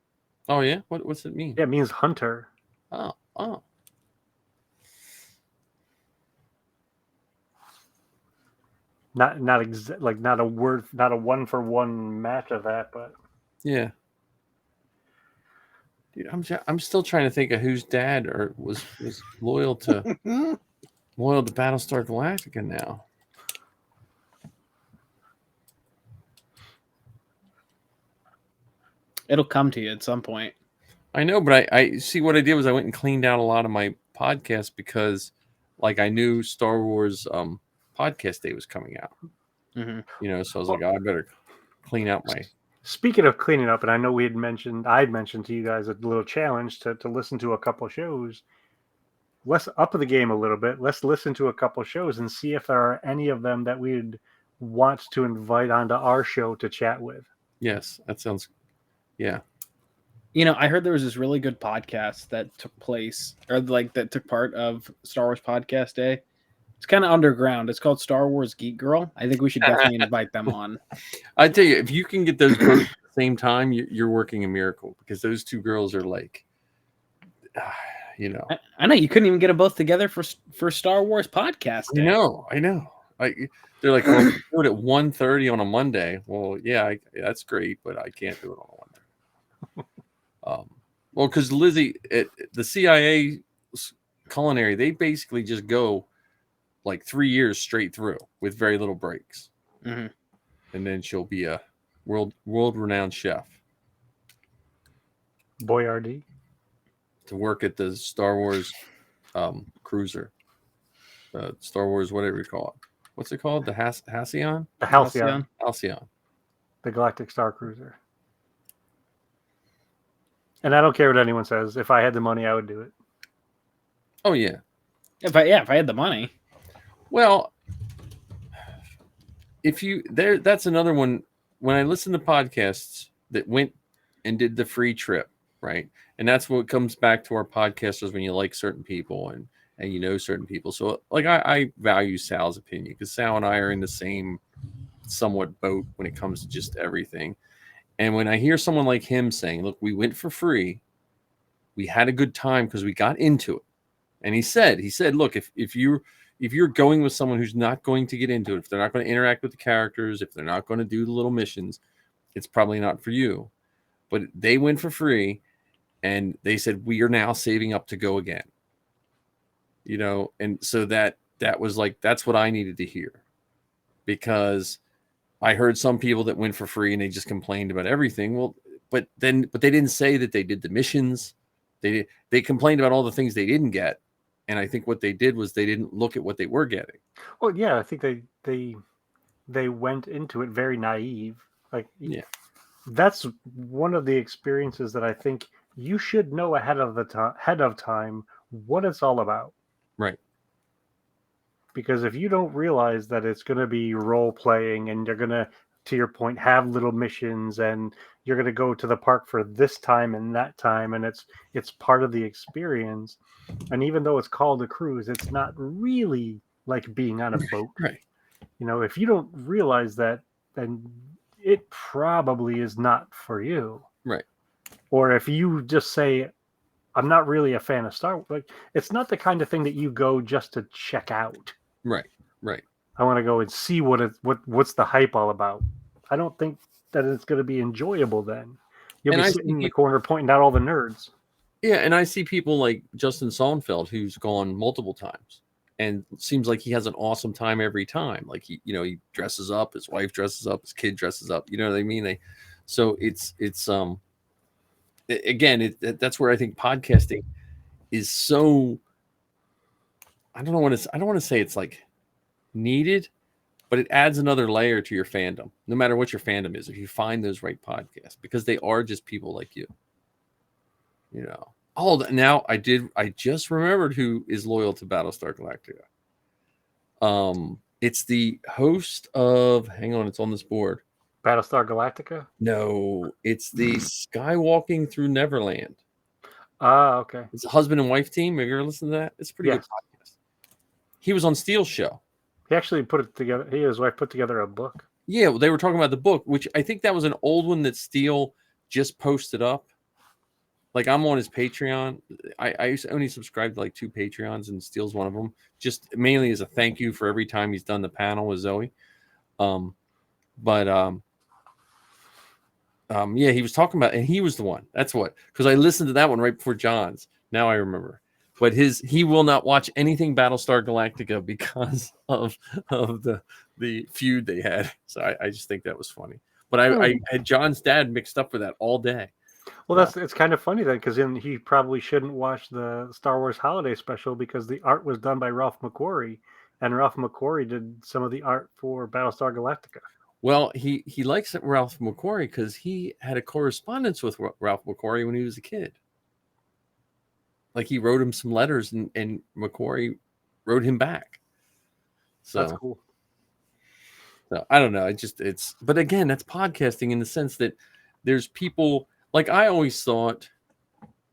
Oh yeah, what's it mean? Yeah, it means hunter. Oh. Not a word, not a 1-for-1 match of that, but yeah. Dude, I'm still trying to think of whose dad was loyal to Battlestar Galactica now. It'll come to you at some point. I know, but I see what I did was I went and cleaned out a lot of my podcasts because, I knew Star Wars podcast day was coming out. Mm-hmm. So I was like, I better clean out my. Speaking of cleaning up, and I know I'd mentioned to you guys a little challenge to listen to a couple shows. Let's up the game a little bit. Let's listen to a couple shows and see if there are any of them that we'd want to invite onto our show to chat with. Yes, that sounds. Yeah. I heard there was this really good podcast that took place, or that took part of Star Wars Podcast Day. It's kind of underground. It's called Star Wars Geek Girl. I think we should definitely invite them on. I tell you, if you can get those both at the same time, you're working a miracle because those two girls are like, I know you couldn't even get them both together for Star Wars Podcast Day. I know. They're like, well, do it at 1:30 on a Monday. Well, yeah, that's great, but I can't do it on a Monday. Well, because Lizzie at the CIA culinary, they basically just go 3 years straight through with very little breaks. Mm-hmm. And then she'll be a world-renowned chef. Boyardee. To work at the Star Wars cruiser. Star Wars, whatever you call it. What's it called? The Halcyon? The Halcyon. Halcyon. The Galactic Star Cruiser. And I don't care what anyone says. If I had the money, I would do it. Oh, yeah. If I had the money. Well, that's another one. When I listen to podcasts that went and did the free trip, right? And that's what comes back to our podcasters when you like certain people and you know certain people. So like I value Sal's opinion because Sal and I are in the same somewhat boat when it comes to just everything. And when I hear someone like him saying, look, we went for free, we had a good time because we got into it. And he said, look, if you're going with someone who's not going to get into it, if they're not going to interact with the characters, if they're not going to do the little missions, it's probably not for you. But they went for free, and they said, we are now saving up to go again. You know, and so that was like, that's what I needed to hear, because I heard some people that went for free and they just complained about everything. Well, but they didn't say that they did the missions. They complained about all the things they didn't get. And I think what they did was they didn't look at what they were getting. Well, yeah, I think they went into it very naive. Like, yeah, that's one of the experiences that I think you should know ahead of time what it's all about. Right. Because if you don't realize that it's going to be role playing and you're going to your point, have little missions and you're going to go to the park for this time and that time, and it's part of the experience. And even though it's called a cruise, it's not really like being on a boat. Right. You know, if you don't realize that, then it probably is not for you. Right. Or if you just say, I'm not really a fan of Star Wars, like, it's not the kind of thing that you go just to check out. Right. Right. I want to go and see what's the hype all about. I don't think that it's going to be enjoyable then. You'll be sitting in the corner pointing out all the nerds. Yeah, and I see people like Justin Sonnenfeld, who's gone multiple times, and it seems like he has an awesome time every time. Like he dresses up, his wife dresses up, his kid dresses up. You know what I mean? So it's again, that's where I think podcasting is so. I don't want to say it's like needed, but it adds another layer to your fandom. No matter what your fandom is, if you find those right podcasts, because they are just people like you. You know. Oh, now I just remembered who is loyal to Battlestar Galactica. It's the host of. Hang on, it's on this board. Battlestar Galactica? No, it's the Skywalking Through Neverland. Ah, okay. It's a husband and wife team. Have you ever listened to that? It's a pretty good podcast. He was on Steele's show. He actually put it together. He and his wife put together a book. Yeah, well, they were talking about the book, which I think that was an old one that Steele just posted up. Like, I'm on his Patreon. I only subscribe to like 2 Patreons, and Steele's one of them. Just mainly as a thank you for every time he's done the panel with Zoe. Yeah, he was talking about, and he was the one. That's what, because I listened to that one right before John's. Now I remember. But he will not watch anything Battlestar Galactica because of the feud they had. So I just think that was funny. But I had John's dad mixed up with that all day. Well, it's kind of funny then, because he probably shouldn't watch the Star Wars Holiday Special because the art was done by Ralph McQuarrie, and Ralph McQuarrie did some of the art for Battlestar Galactica. Well, he likes Ralph McQuarrie because he had a correspondence with Ralph McQuarrie when he was a kid. Like, he wrote him some letters, and McQuarrie wrote him back. So that's cool. So I don't know. But again, that's podcasting in the sense that there's people. Like, I always thought,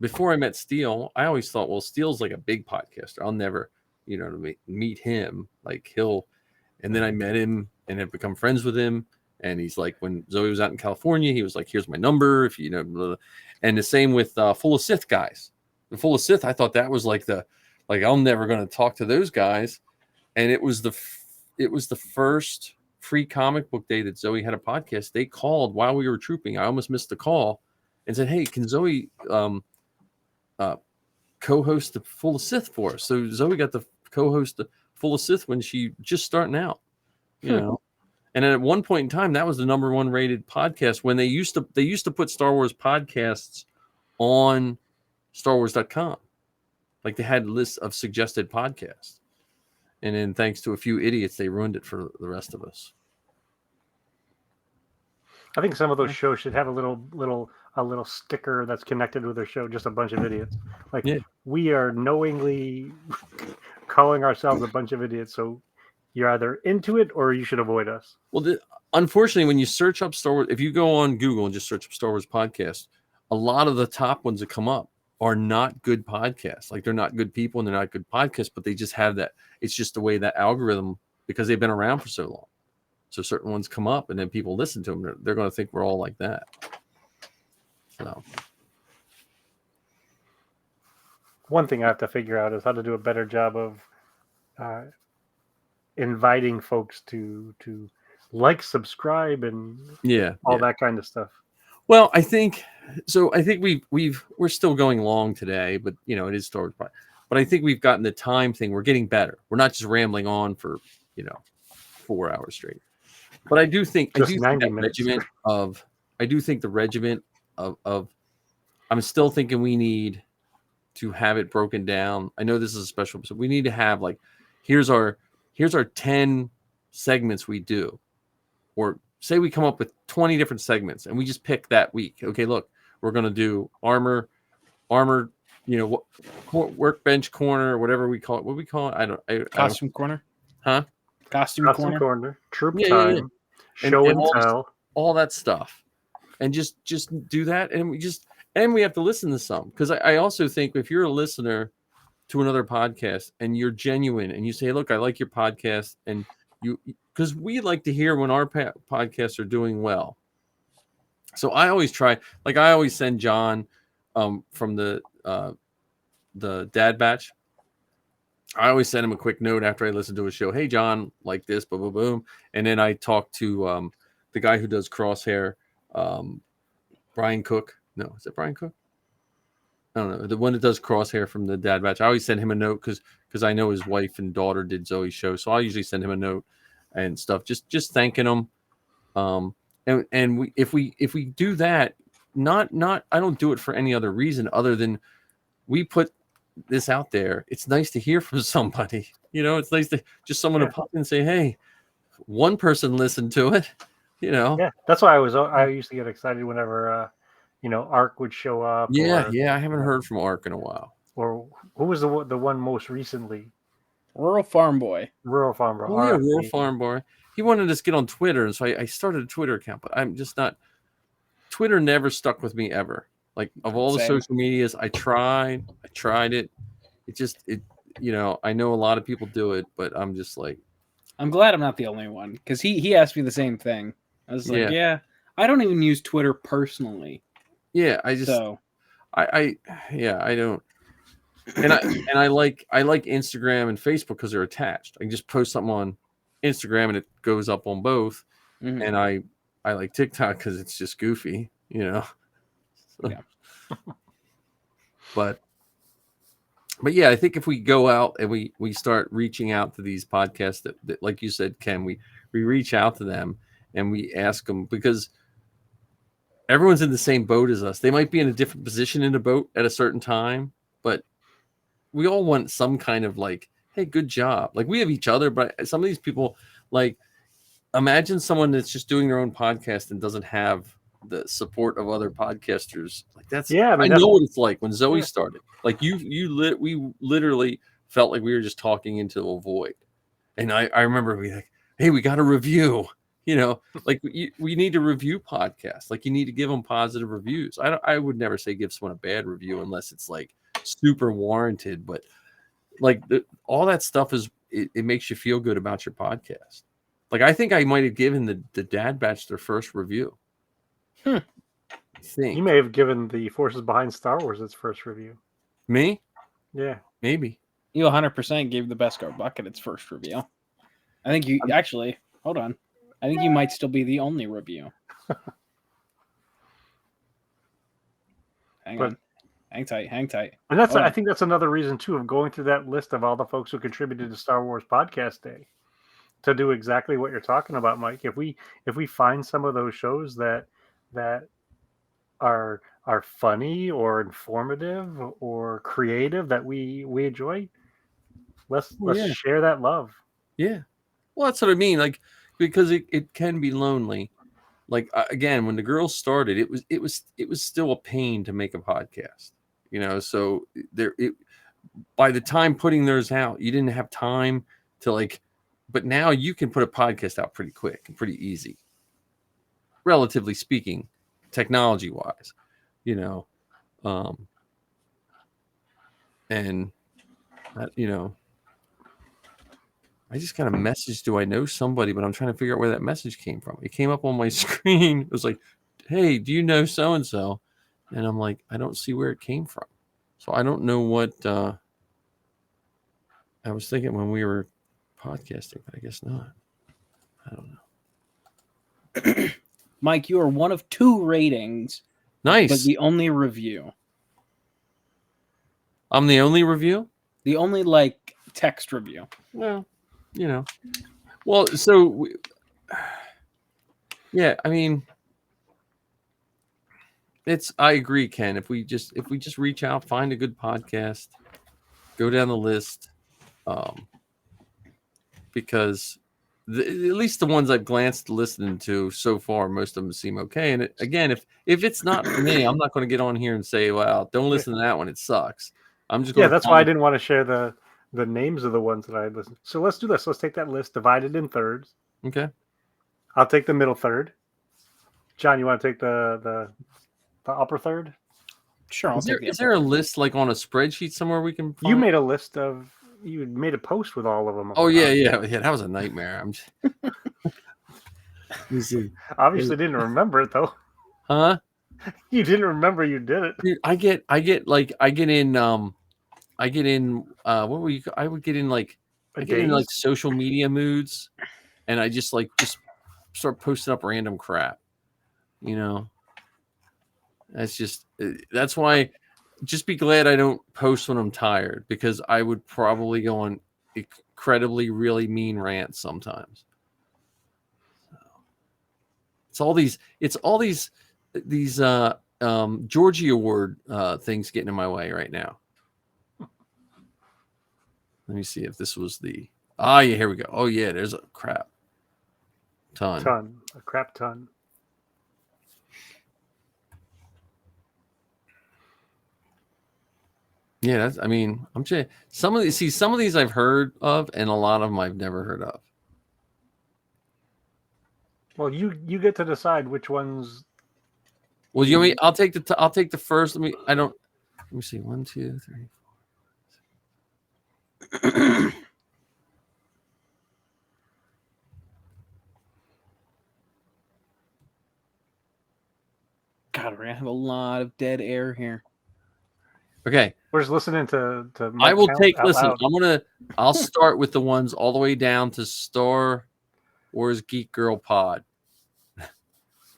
before I met Steele, well, Steele's like a big podcaster. I'll never, meet him. Like, and then I met him and have become friends with him. And he's like, when Zoe was out in California, he was like, here's my number. If you know, blah, blah. And the same with Full of Sith guys. The Full of Sith, I thought that was like I'm never going to talk to those guys. And it was the first free comic book day that Zoe had a podcast. They called while we were trooping. I almost missed the call. And said, hey, can Zoe co-host the Full of Sith for us? So Zoe got to co-host the Full of Sith when she just starting out, you know. And at one point in time, that was the number 1 rated podcast when they used to put Star Wars podcasts on StarWars.com. Like, they had lists of suggested podcasts. And then thanks to a few idiots, they ruined it for the rest of us. I think some of those shows should have a little sticker that's connected with their show, just a bunch of idiots. Like, we are knowingly calling ourselves a bunch of idiots, so you're either into it or you should avoid us. Well, unfortunately, when you search up Star Wars, if you go on Google and just search up Star Wars podcast, a lot of the top ones that come up are not good podcasts. Like they're not good people and they're not good podcasts, but they just have that. It's just the way that algorithm, because they've been around for so long. So certain ones come up and then people listen to them. They're going to think we're all like that. So one thing I have to figure out is how to do a better job of inviting folks to like, subscribe, and all that kind of stuff. Well, I think we're still going long today, but you know, it is storage. But I think we've gotten the time thing. We're getting better. We're not just rambling on for 4 hours straight. But I do think the regiment of I'm still thinking we need to have it broken down. I know this is a special episode. We need to have like here's our 10 segments we do, or say we come up with 20 different segments and we just pick that week. Okay, look, we're going to do armor, workbench corner, whatever we call it. What we call it? Costume corner. Huh? Costume corner. Troop time. Show and tell. All that stuff. And just do that. And we have to listen to some. Because I also think if you're a listener to another podcast and you're genuine and you say, look, I like your podcast, and because we like to hear when our podcasts are doing well. So I always try, like I always send John from the Dad Batch. I always send him a quick note after I listen to a show. Hey, John, like this, boom, boom, boom. And then I talk to the guy who does Crosshair, Brian Cook. No, is it Brian Cook? I don't know. The one that does Crosshair from the Dad Batch. I always send him a note because I know his wife and daughter did Zoe's show. So I usually send him a note and stuff, just thanking him. And if we do that, not I don't do it for any other reason other than we put this out there. It's nice to hear from somebody. It's nice to just someone to pop in and say, hey, one person listened to it. Yeah, that's why I used to get excited whenever Ark would show up. Yeah, I haven't heard from Ark in a while. Or who was the one most recently? Rural Farm Boy. Rural Farm Boy. Oh, yeah, Rural Farm Boy. He wanted us to get on Twitter, and so I started a Twitter account, but I'm just not. Twitter never stuck with me ever. Like of all the social medias, I tried it. I know a lot of people do it, but I'm just like. I'm glad I'm not the only one, because he asked me the same thing. I was like, I don't even use Twitter personally. Yeah, I just I don't. And I like Instagram and Facebook because they're attached. I can just post something on Instagram and it goes up on both. Mm-hmm. And I like TikTok because it's just goofy, So. Yeah. But yeah, I think if we go out and we start reaching out to these podcasts that like you said, Ken, we reach out to them and we ask them, because everyone's in the same boat as us. They might be in a different position in the boat at a certain time, but we all want some kind of like, hey, good job. Like we have each other, but some of these people, like, imagine someone that's just doing their own podcast and doesn't have the support of other podcasters. Like that's, I know what it's like when Zoe started. Like we literally felt like we were just talking into a void. And I remember we like, hey, we got a review. Like we need to review podcasts. Like you need to give them positive reviews. I would never say give someone a bad review unless it's like super warranted. But like all that stuff it makes you feel good about your podcast. Like I think I might have given the Dad Batch their first review. I think you may have given the Forces Behind Star Wars its first review. Me? Yeah, maybe. You 100% gave the Beskar Bucket its first review. I think you actually. Hold on. I think you might still be the only review. Hang on. Hang tight. And I think that's another reason too of going through that list of all the folks who contributed to Star Wars Podcast Day, to do exactly what you're talking about, Mike. If we find some of those shows that are funny or informative or creative that we enjoy, let's share that love. Yeah. Well, that's what I mean. Like, because it can be lonely. Like again, when the girls started, it was still a pain to make a podcast, so by the time putting theirs out, you didn't have time to like, but now you can put a podcast out pretty quick and pretty easy, relatively speaking, technology wise, And I just got a message. Do I know somebody? But I'm trying to figure out where that message came from. It came up on my screen. It was like, hey, do you know so-and-so? And I'm like, I don't see where it came from. So I don't know what I was thinking when we were podcasting, but I guess not. I don't know. Mike, you are one of 2 ratings. Nice. But the only review. I'm the only review? The only, text review. Well, Well, so... yeah, I mean... I agree, Ken. If we just reach out, find a good podcast, go down the list, because at least the ones I've glanced listening to so far, most of them seem okay. And again, if it's not for me, I'm not going to get on here and say, "Well, don't listen to that one; it sucks." I'm just that's why I didn't want to share the names of the ones that I had listened. So let's do this. Let's take that list, divide it in thirds. Okay. I'll take the middle third. John, you want to take the upper third? Sure. Is there a list on a spreadsheet somewhere we can find? You made a list of. You made a post with all of them. Oh yeah. That was a nightmare. Let me see. Obviously, didn't remember it though. Huh? You didn't remember you did it. Dude, I get in what were you? I would get in social media moods, and I just start posting up random crap. That's why. Just be glad I don't post when I'm tired, because I would probably go on incredibly, really mean rants sometimes. It's all these Georgie Award things getting in my way right now. Let me see if this was the. Yeah, here we go. Oh yeah, there's a crap ton. A crap ton. Yeah, I'm saying some of these I've heard of, and a lot of them I've never heard of. Well, you get to decide which ones. Well, I'll take the first. Let me see. 1, 2, 3, 4. God, we're gonna have a lot of dead air here. Okay. We're just listening to I will listen. I'll start with the ones all the way down to Star Wars Geek Girl Pod. All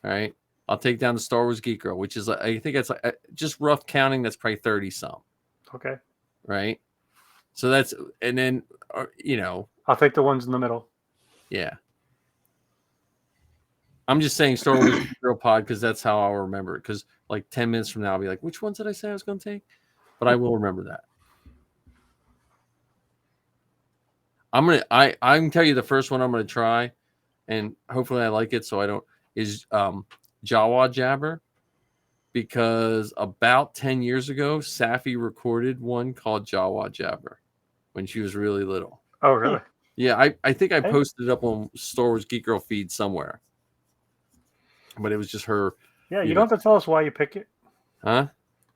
right. I'll take down the Star Wars Geek Girl, which is, I think it's just rough counting. That's probably 30 some. Okay. Right. So that's, and then, I'll take the ones in the middle. Yeah. I'm just saying Star Wars Geek Girl Pod because that's how I'll remember it. Because 10 minutes from now, I'll be like, which ones did I say I was going to take? But I will remember that. I can tell you the first one I'm gonna try, and hopefully I like it so I don't, is Jawa Jabber, because about 10 years ago Safi recorded one called Jawa Jabber when she was really little. Oh really? Yeah, I think I posted it up on Star Wars Geek Girl feed somewhere. But it was just her. Yeah, you don't have to tell us why you pick it. Huh?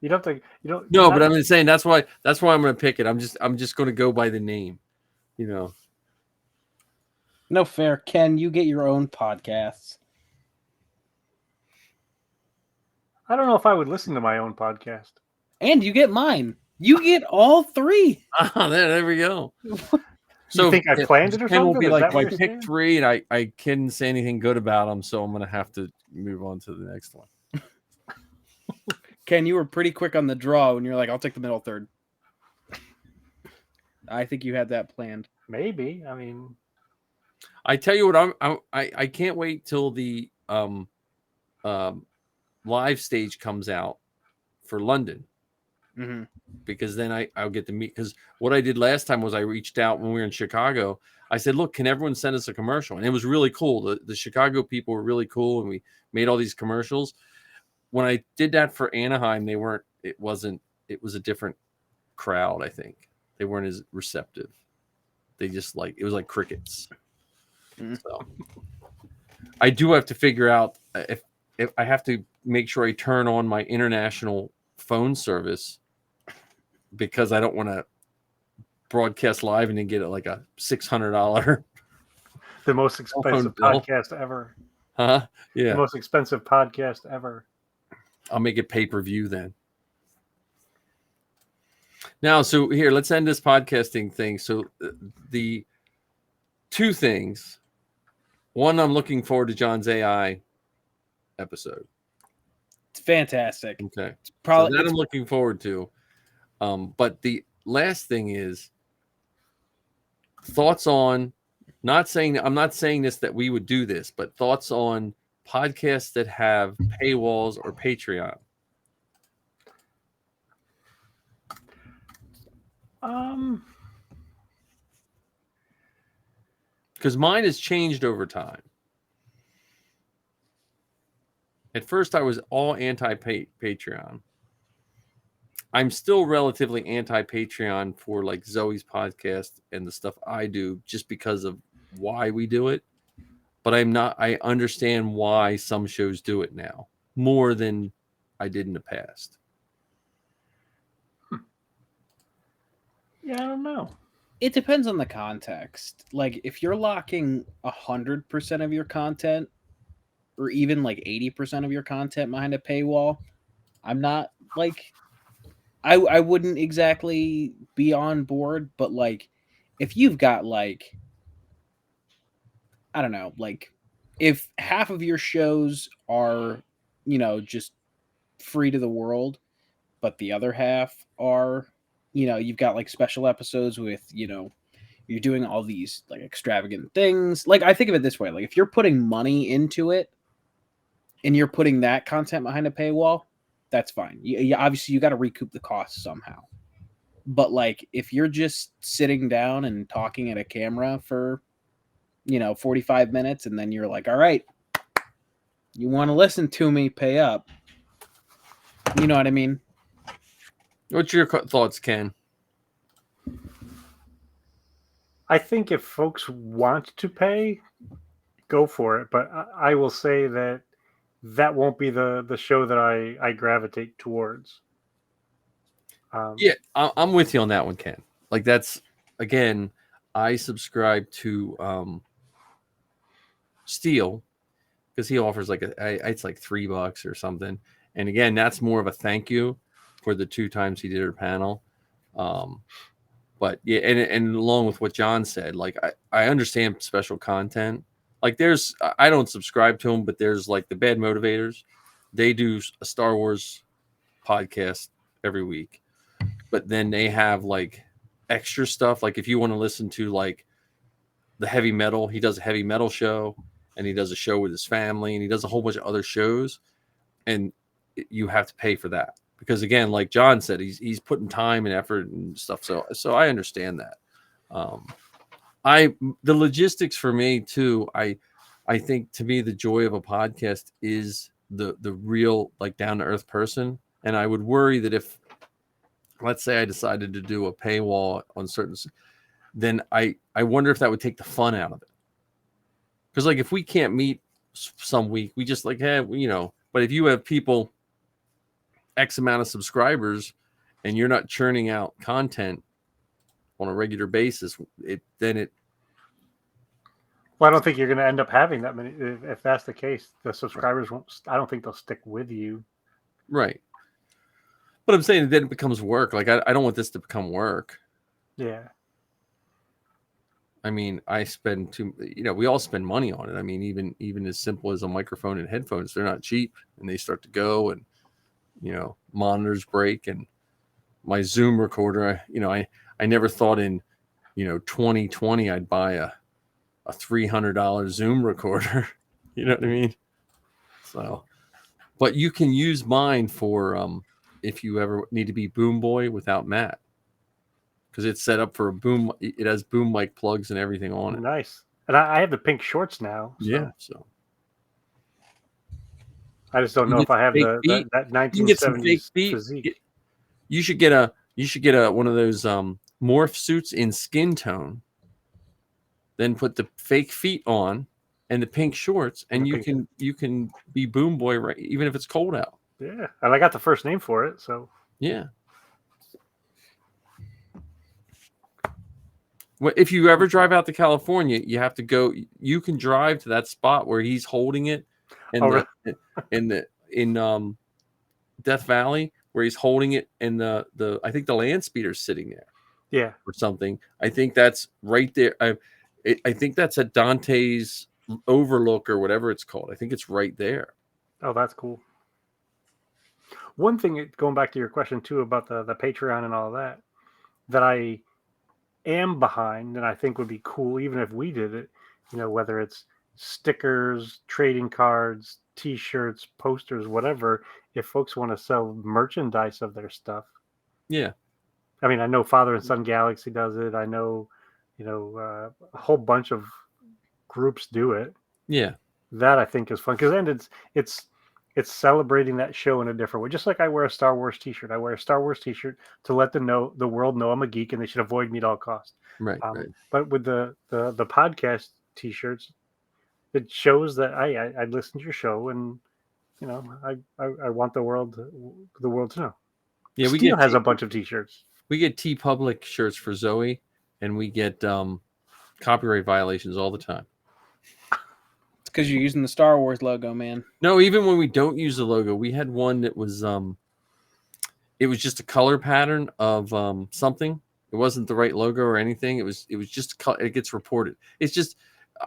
You don't think you don't. No, but I'm saying that's why I'm going to pick it. I'm just going to go by the name, No fair, Ken. You get your own podcasts. I don't know if I would listen to my own podcast. And you get mine. You get all 3. There we go. So you think I planned it or something? Will be like, I picked 3 and I couldn't say anything good about them, so I'm going to have to move on to the next one. Ken, you were pretty quick on the draw when you're like, I'll take the middle third. I think you had that planned. Maybe. I tell you what, I can't wait till the live stage comes out for London. Mm-hmm. Because then I'll get to meet. Because what I did last time was I reached out when we were in Chicago. I said, look, can everyone send us a commercial? And it was really cool. The Chicago people were really cool, and we made all these commercials. When I did that for Anaheim, it was a different crowd, I think. They weren't as receptive. They just it was like crickets. Mm-hmm. So I do have to figure out if I have to make sure I turn on my international phone service because I don't want to broadcast live and then get like a $600. The most expensive podcast ever. Huh? Yeah. The most expensive podcast ever. I'll make it pay-per-view then. Now, so here, let's end this podcasting thing. So the two things. One, I'm looking forward to John's AI episode. It's fantastic. Okay. It's probably so that I'm looking forward to. But the last thing is thoughts on, I'm not saying this that we would do this, but thoughts on podcasts that have paywalls or Patreon. Because mine has changed over time. At first, I was all anti-Patreon. I'm still relatively anti-Patreon for like Zoe's podcast and the stuff I do just because of why we do it. But I understand why some shows do it now more than I did in the past. Yeah, I don't know. It depends on the context. Like if you're locking 100% of your content or even like 80% of your content behind a paywall, I'm not like I wouldn't exactly be on board, but like if you've got like I don't know, like if half of your shows are, just free to the world, but the other half are, you've got like special episodes with, you're doing all these like extravagant things. Like I think of it this way, like if you're putting money into it and you're putting that content behind a paywall, that's fine. You obviously you got to recoup the costs somehow. But like if you're just sitting down and talking at a camera for 45 minutes and then you're like, all right, you want to listen to me, pay up. You know what I mean? What's your thoughts, Ken? I think if folks want to pay, go for it. But I will say that won't be the show that I gravitate towards. Yeah, I'm with you on that one, Ken. Like that's, again, I subscribe to Steel because he offers like it's like $3 or something. And again, that's more of a thank you for the 2 times he did her panel. But yeah, and along with what John said, like I understand special content. Like I don't subscribe to them, but there's like the Bad Motivators. They do a Star Wars podcast every week, but then they have like extra stuff. Like if you want to listen to like the heavy metal, he does a heavy metal show, and he does a show with his family, and he does a whole bunch of other shows, and you have to pay for that because again, like John said, he's putting time and effort and stuff. So I understand that. The logistics for me too. I think to me the joy of a podcast is the real like down to earth person, and I would worry that if, let's say, I decided to do a paywall on certain, then I wonder if that would take the fun out of it. Because like if we can't meet some week, we just like But if you have people X amount of subscribers and you're not churning out content on a regular basis, well, I don't think you're going to end up having that many. If that's the case, the subscribers won't. I don't think they'll stick with you. Right. But I'm saying then it becomes work. Like I don't want this to become work. Yeah. I mean, I spend we all spend money on it. I mean, even as simple as a microphone and headphones, they're not cheap, and they start to go, and monitors break, and my Zoom recorder. I never thought in 2020 I'd buy a $300 Zoom recorder. You know what I mean? So, but you can use mine for if you ever need to be boom boy without Matt, because it's set up for a boom. It has boom mic plugs and everything on it. Nice. And I have the pink shorts now. So. Yeah. So I just don't know if I have that 1970s physique. You should get a one of those morph suits in skin tone. Then put the fake feet on and the pink shorts, and you can be boom boy, right? Even if it's cold out. Yeah, and I got the first name for it, so yeah. If you ever drive out to California, you have to go. You can drive to that spot where he's holding it, and in Death Valley where he's holding it, and the I think the land speeder's sitting there. Yeah, or something. I think that's right there. I think that's at Dante's Overlook or whatever it's called. I think it's right there. Oh, that's cool. One thing, going back to your question too about the Patreon and all that I am behind, and I think would be cool even if we did it. Whether it's stickers, trading cards, T-shirts, posters, whatever. If folks want to sell merchandise of their stuff, yeah. I mean, I know Father and Son Galaxy does it. I know, a whole bunch of groups do it. Yeah, that I think is fun because then it's celebrating that show in a different way. Just like I wear a Star Wars T-shirt. I wear a Star Wars T-shirt to let the world know I'm a geek and they should avoid me at all costs. Right. Right. But with the podcast T-shirts, it shows that I listen to your show and I want the world to know. Yeah, Steel has a bunch of T-shirts. We get TeePublic shirts for Zoe, and we get copyright violations all the time. It's because you're using the Star Wars logo, man. No, even when we don't use the logo, we had one that was it was just a color pattern of something. It wasn't the right logo or anything. It was just it gets reported. It's just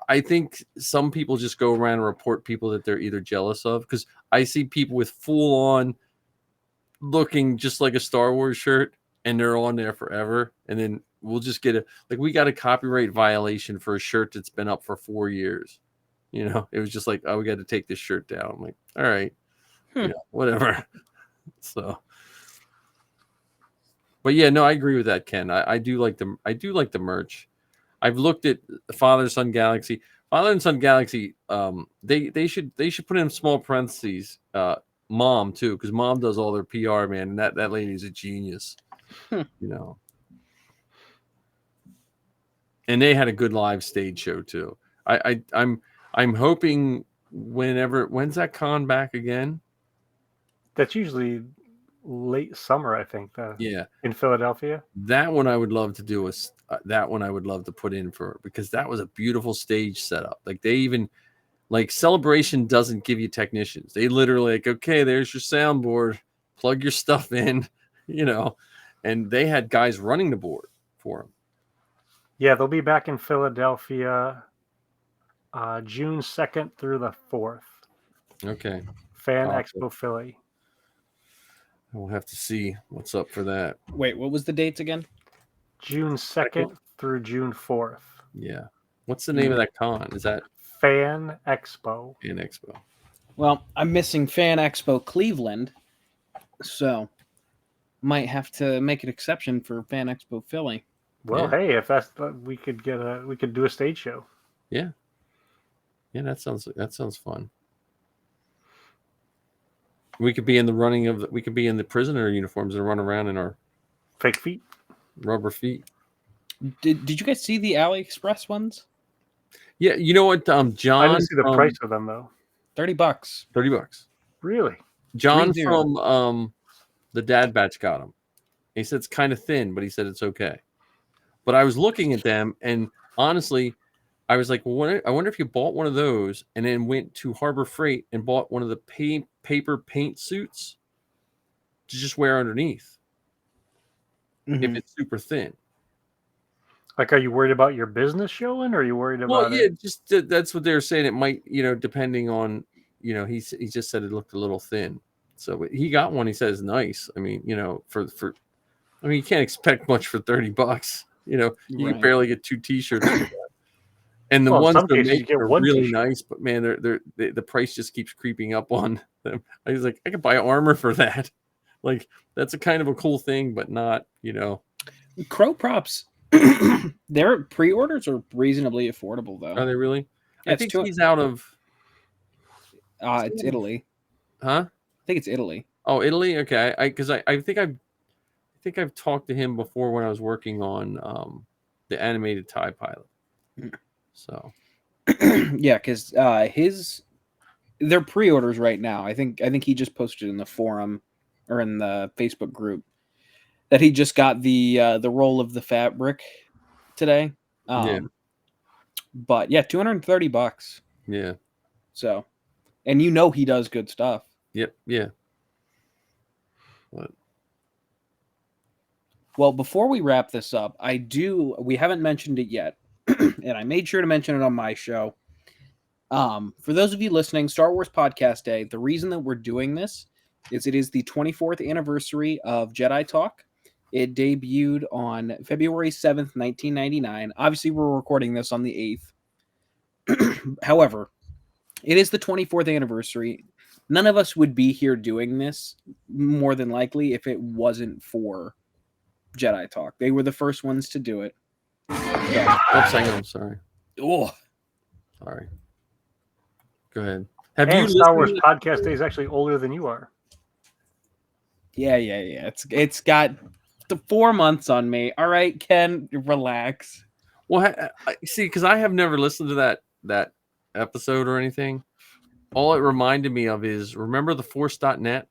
I think some people just go around and report people that they're either jealous of, because I see people with full on looking just like a Star Wars shirt and they're on there forever, and then we'll just get we got a copyright violation for a shirt that's been up for 4 years. It was just like, oh, we got to take this shirt down. I'm like, all right, whatever. So, but yeah, no, I agree with that, Ken. I do like the merch. I've looked at Father Son Galaxy. Father and Son Galaxy. They should put in small parentheses. Mom too, because Mom does all their PR, man, and that lady's a genius. And they had a good live stage show too. I'm hoping when's that con back again? That's usually late summer, I think. Yeah, in Philadelphia. That one I would love to do that one I would love to put in for, because that was a beautiful stage setup. They even Celebration doesn't give you technicians. They literally okay, there's your soundboard, plug your stuff in, and they had guys running the board for them. Yeah, they'll be back in Philadelphia June 2nd through the 4th. Okay. Fan Expo Philly. We'll have to see what's up for that. Wait, what was the dates again? June 2nd through June 4th. Yeah. What's the name of that con? Is that Fan Expo? Fan Expo. Well, I'm missing Fan Expo Cleveland, so might have to make an exception for Fan Expo Philly. Well, hey, if that's we could do a stage show. Yeah. Yeah, that sounds fun. We could be in the prisoner uniforms and run around in our fake feet, rubber feet. Did you guys see the AliExpress ones? Yeah, you know what, John? I didn't see the price of them though. $30. $30. Really? John from the Dad Batch got them. He said it's kind of thin, but he said it's okay. But I was looking at them, and honestly, I was like, well, I wonder if you bought one of those and then went to Harbor Freight and bought one of the paper paint suits to just wear underneath. Mm-hmm. If it's super thin. Are you worried about your business showing, or are you worried about it? Just that's what they were saying. It might, depending on, he just said it looked a little thin. So he got one. He says nice. I mean, you can't expect much for $30. You can barely get 2 T-shirts. And the ones that make are really t-shirt. Nice, but man, the price just keeps creeping up on them. I was like, I could buy armor for that. That's a kind of a cool thing, but not, Crow props. Their pre-orders are reasonably affordable, though. Are they really? Yeah, I think he's out of. It's Italy. Huh? I think it's Italy. Oh, Italy. Okay, I think I've talked to him before when I was working on the animated TIE pilot. So, yeah, because their pre-orders right now. I think he just posted in the forum or in the Facebook group that he just got the roll of the fabric today. But yeah, $230. Yeah. So, and he does good stuff. Yep. Yeah. What? Well, before we wrap this up, we haven't mentioned it yet, and I made sure to mention it on my show. For those of you listening, Star Wars Podcast Day, the reason that we're doing this is it is the 24th anniversary of Jedi Talk. It debuted on February 7th, 1999. Obviously, we're recording this on the 8th. However, it is the 24th anniversary. None of us would be here doing this, more than likely, if it wasn't for Jedi Talk. They were the first ones to do it. Oops, hang on. Sorry. Oh, sorry. Go ahead. Have you Star Wars Podcast Day is actually older than you are. Yeah. It's got the 4 months on me. All right, Ken, relax. Well, see, because I have never listened to that episode or anything. All it reminded me of is, remember the Force.net?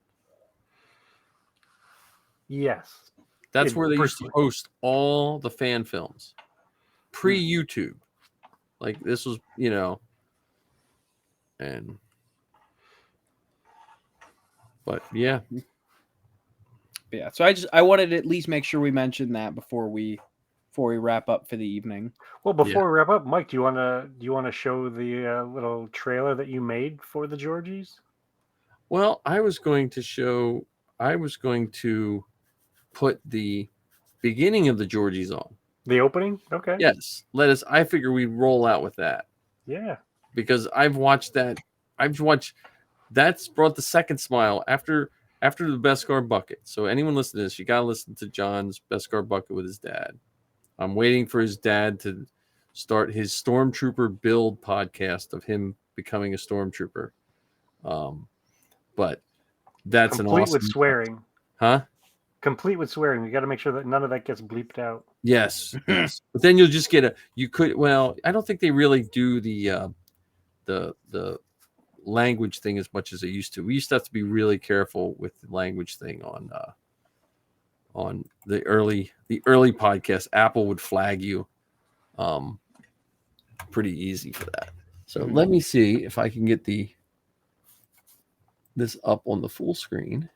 Yes. That's where they used to host all the fan films. Pre-YouTube. Like, this was, but yeah. Yeah, so I wanted to at least make sure we mentioned that before we wrap up for the evening. Well, before we wrap up, Mike, do you want to show the little trailer that you made for the Georgies? Well, I was going to put the beginning of the Georgies on. The opening? Okay. Yes. I figure we roll out with that. Yeah. Because I've watched that's brought the second smile after the Beskar bucket. So anyone listening to this, you got to listen to John's Beskar bucket with his dad. I'm waiting for his dad to start his Stormtrooper build podcast of him becoming a Stormtrooper. But that's complete an awesome with swearing. Huh? Complete with swearing. You got to make sure that none of that gets bleeped out. Yes. But then you'll just get I don't think they really do the language thing as much as they used to. We used to have to be really careful with the language thing on the early podcast. Apple would flag you pretty easy for that. So let me see if I can get this up on the full screen,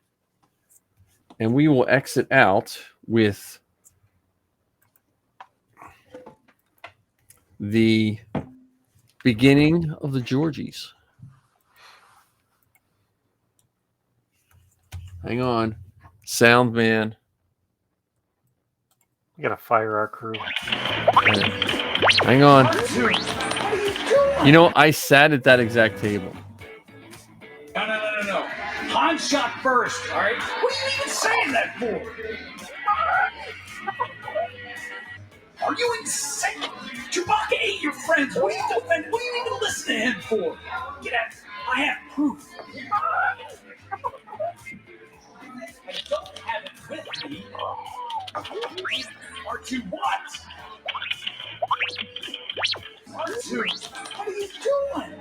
and we will exit out with the beginning of the Georgies. Hang on, sound man. We gotta fire our crew. Hang on. I sat at that exact table. No. Han shot first, all right? What are you even saying that for? Are you insane? Chewbacca ate your friends. What are you defending? What are you even listening to him for? Get out. I have proof. I don't have it with me. R2 what? R2, what are you doing?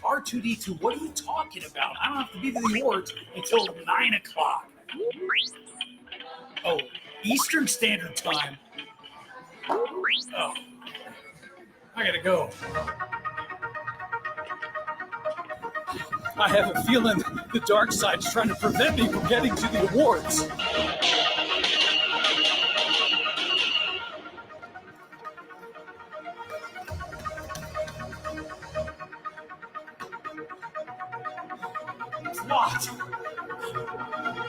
R2D2, what are you talking about? I don't have to be to the awards until 9 o'clock. Oh, Eastern Standard Time. Oh, I gotta go. I have a feeling the dark side's trying to prevent me from getting to the awards. What?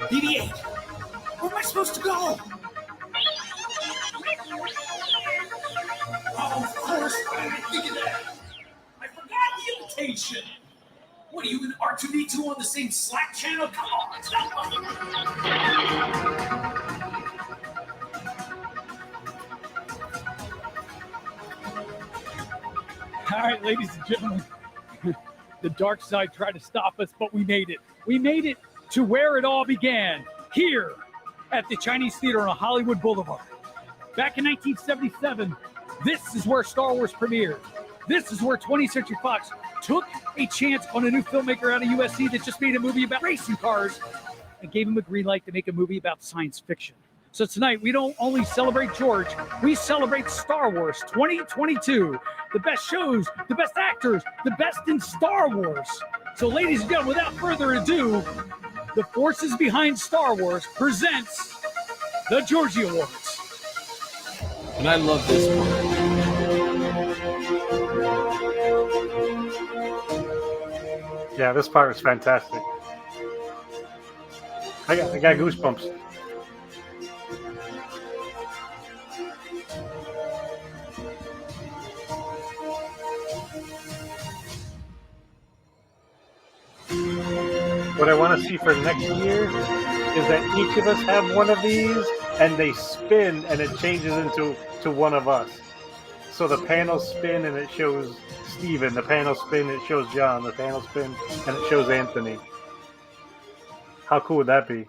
BB-8, where am I supposed to go? Oh, of course, I didn't think of that. I forgot the invitation. What are you and R2D2 on the same Slack channel? Come on, stop. All right, ladies and gentlemen, the dark side tried to stop us, but we made it. We made it to where it all began, here at the Chinese Theater on Hollywood Boulevard. Back in 1977, this is where Star Wars premiered. This is where 20th Century Fox took a chance on a new filmmaker out of USC that just made a movie about racing cars and gave him a green light to make a movie about science fiction. So tonight, we don't only celebrate George, we celebrate Star Wars 2022. The best shows, the best actors, the best in Star Wars. So ladies and gentlemen, without further ado, the forces behind Star Wars presents the Georgie Awards. And I love this one. Yeah, this part was fantastic. I got goosebumps. What I want to see for next year is that each of us have one of these, and they spin, and it changes into one of us. So the panel spin, and it shows Steven. The panel spin, it shows John. The panel spin, and it shows Anthony. How cool would that be?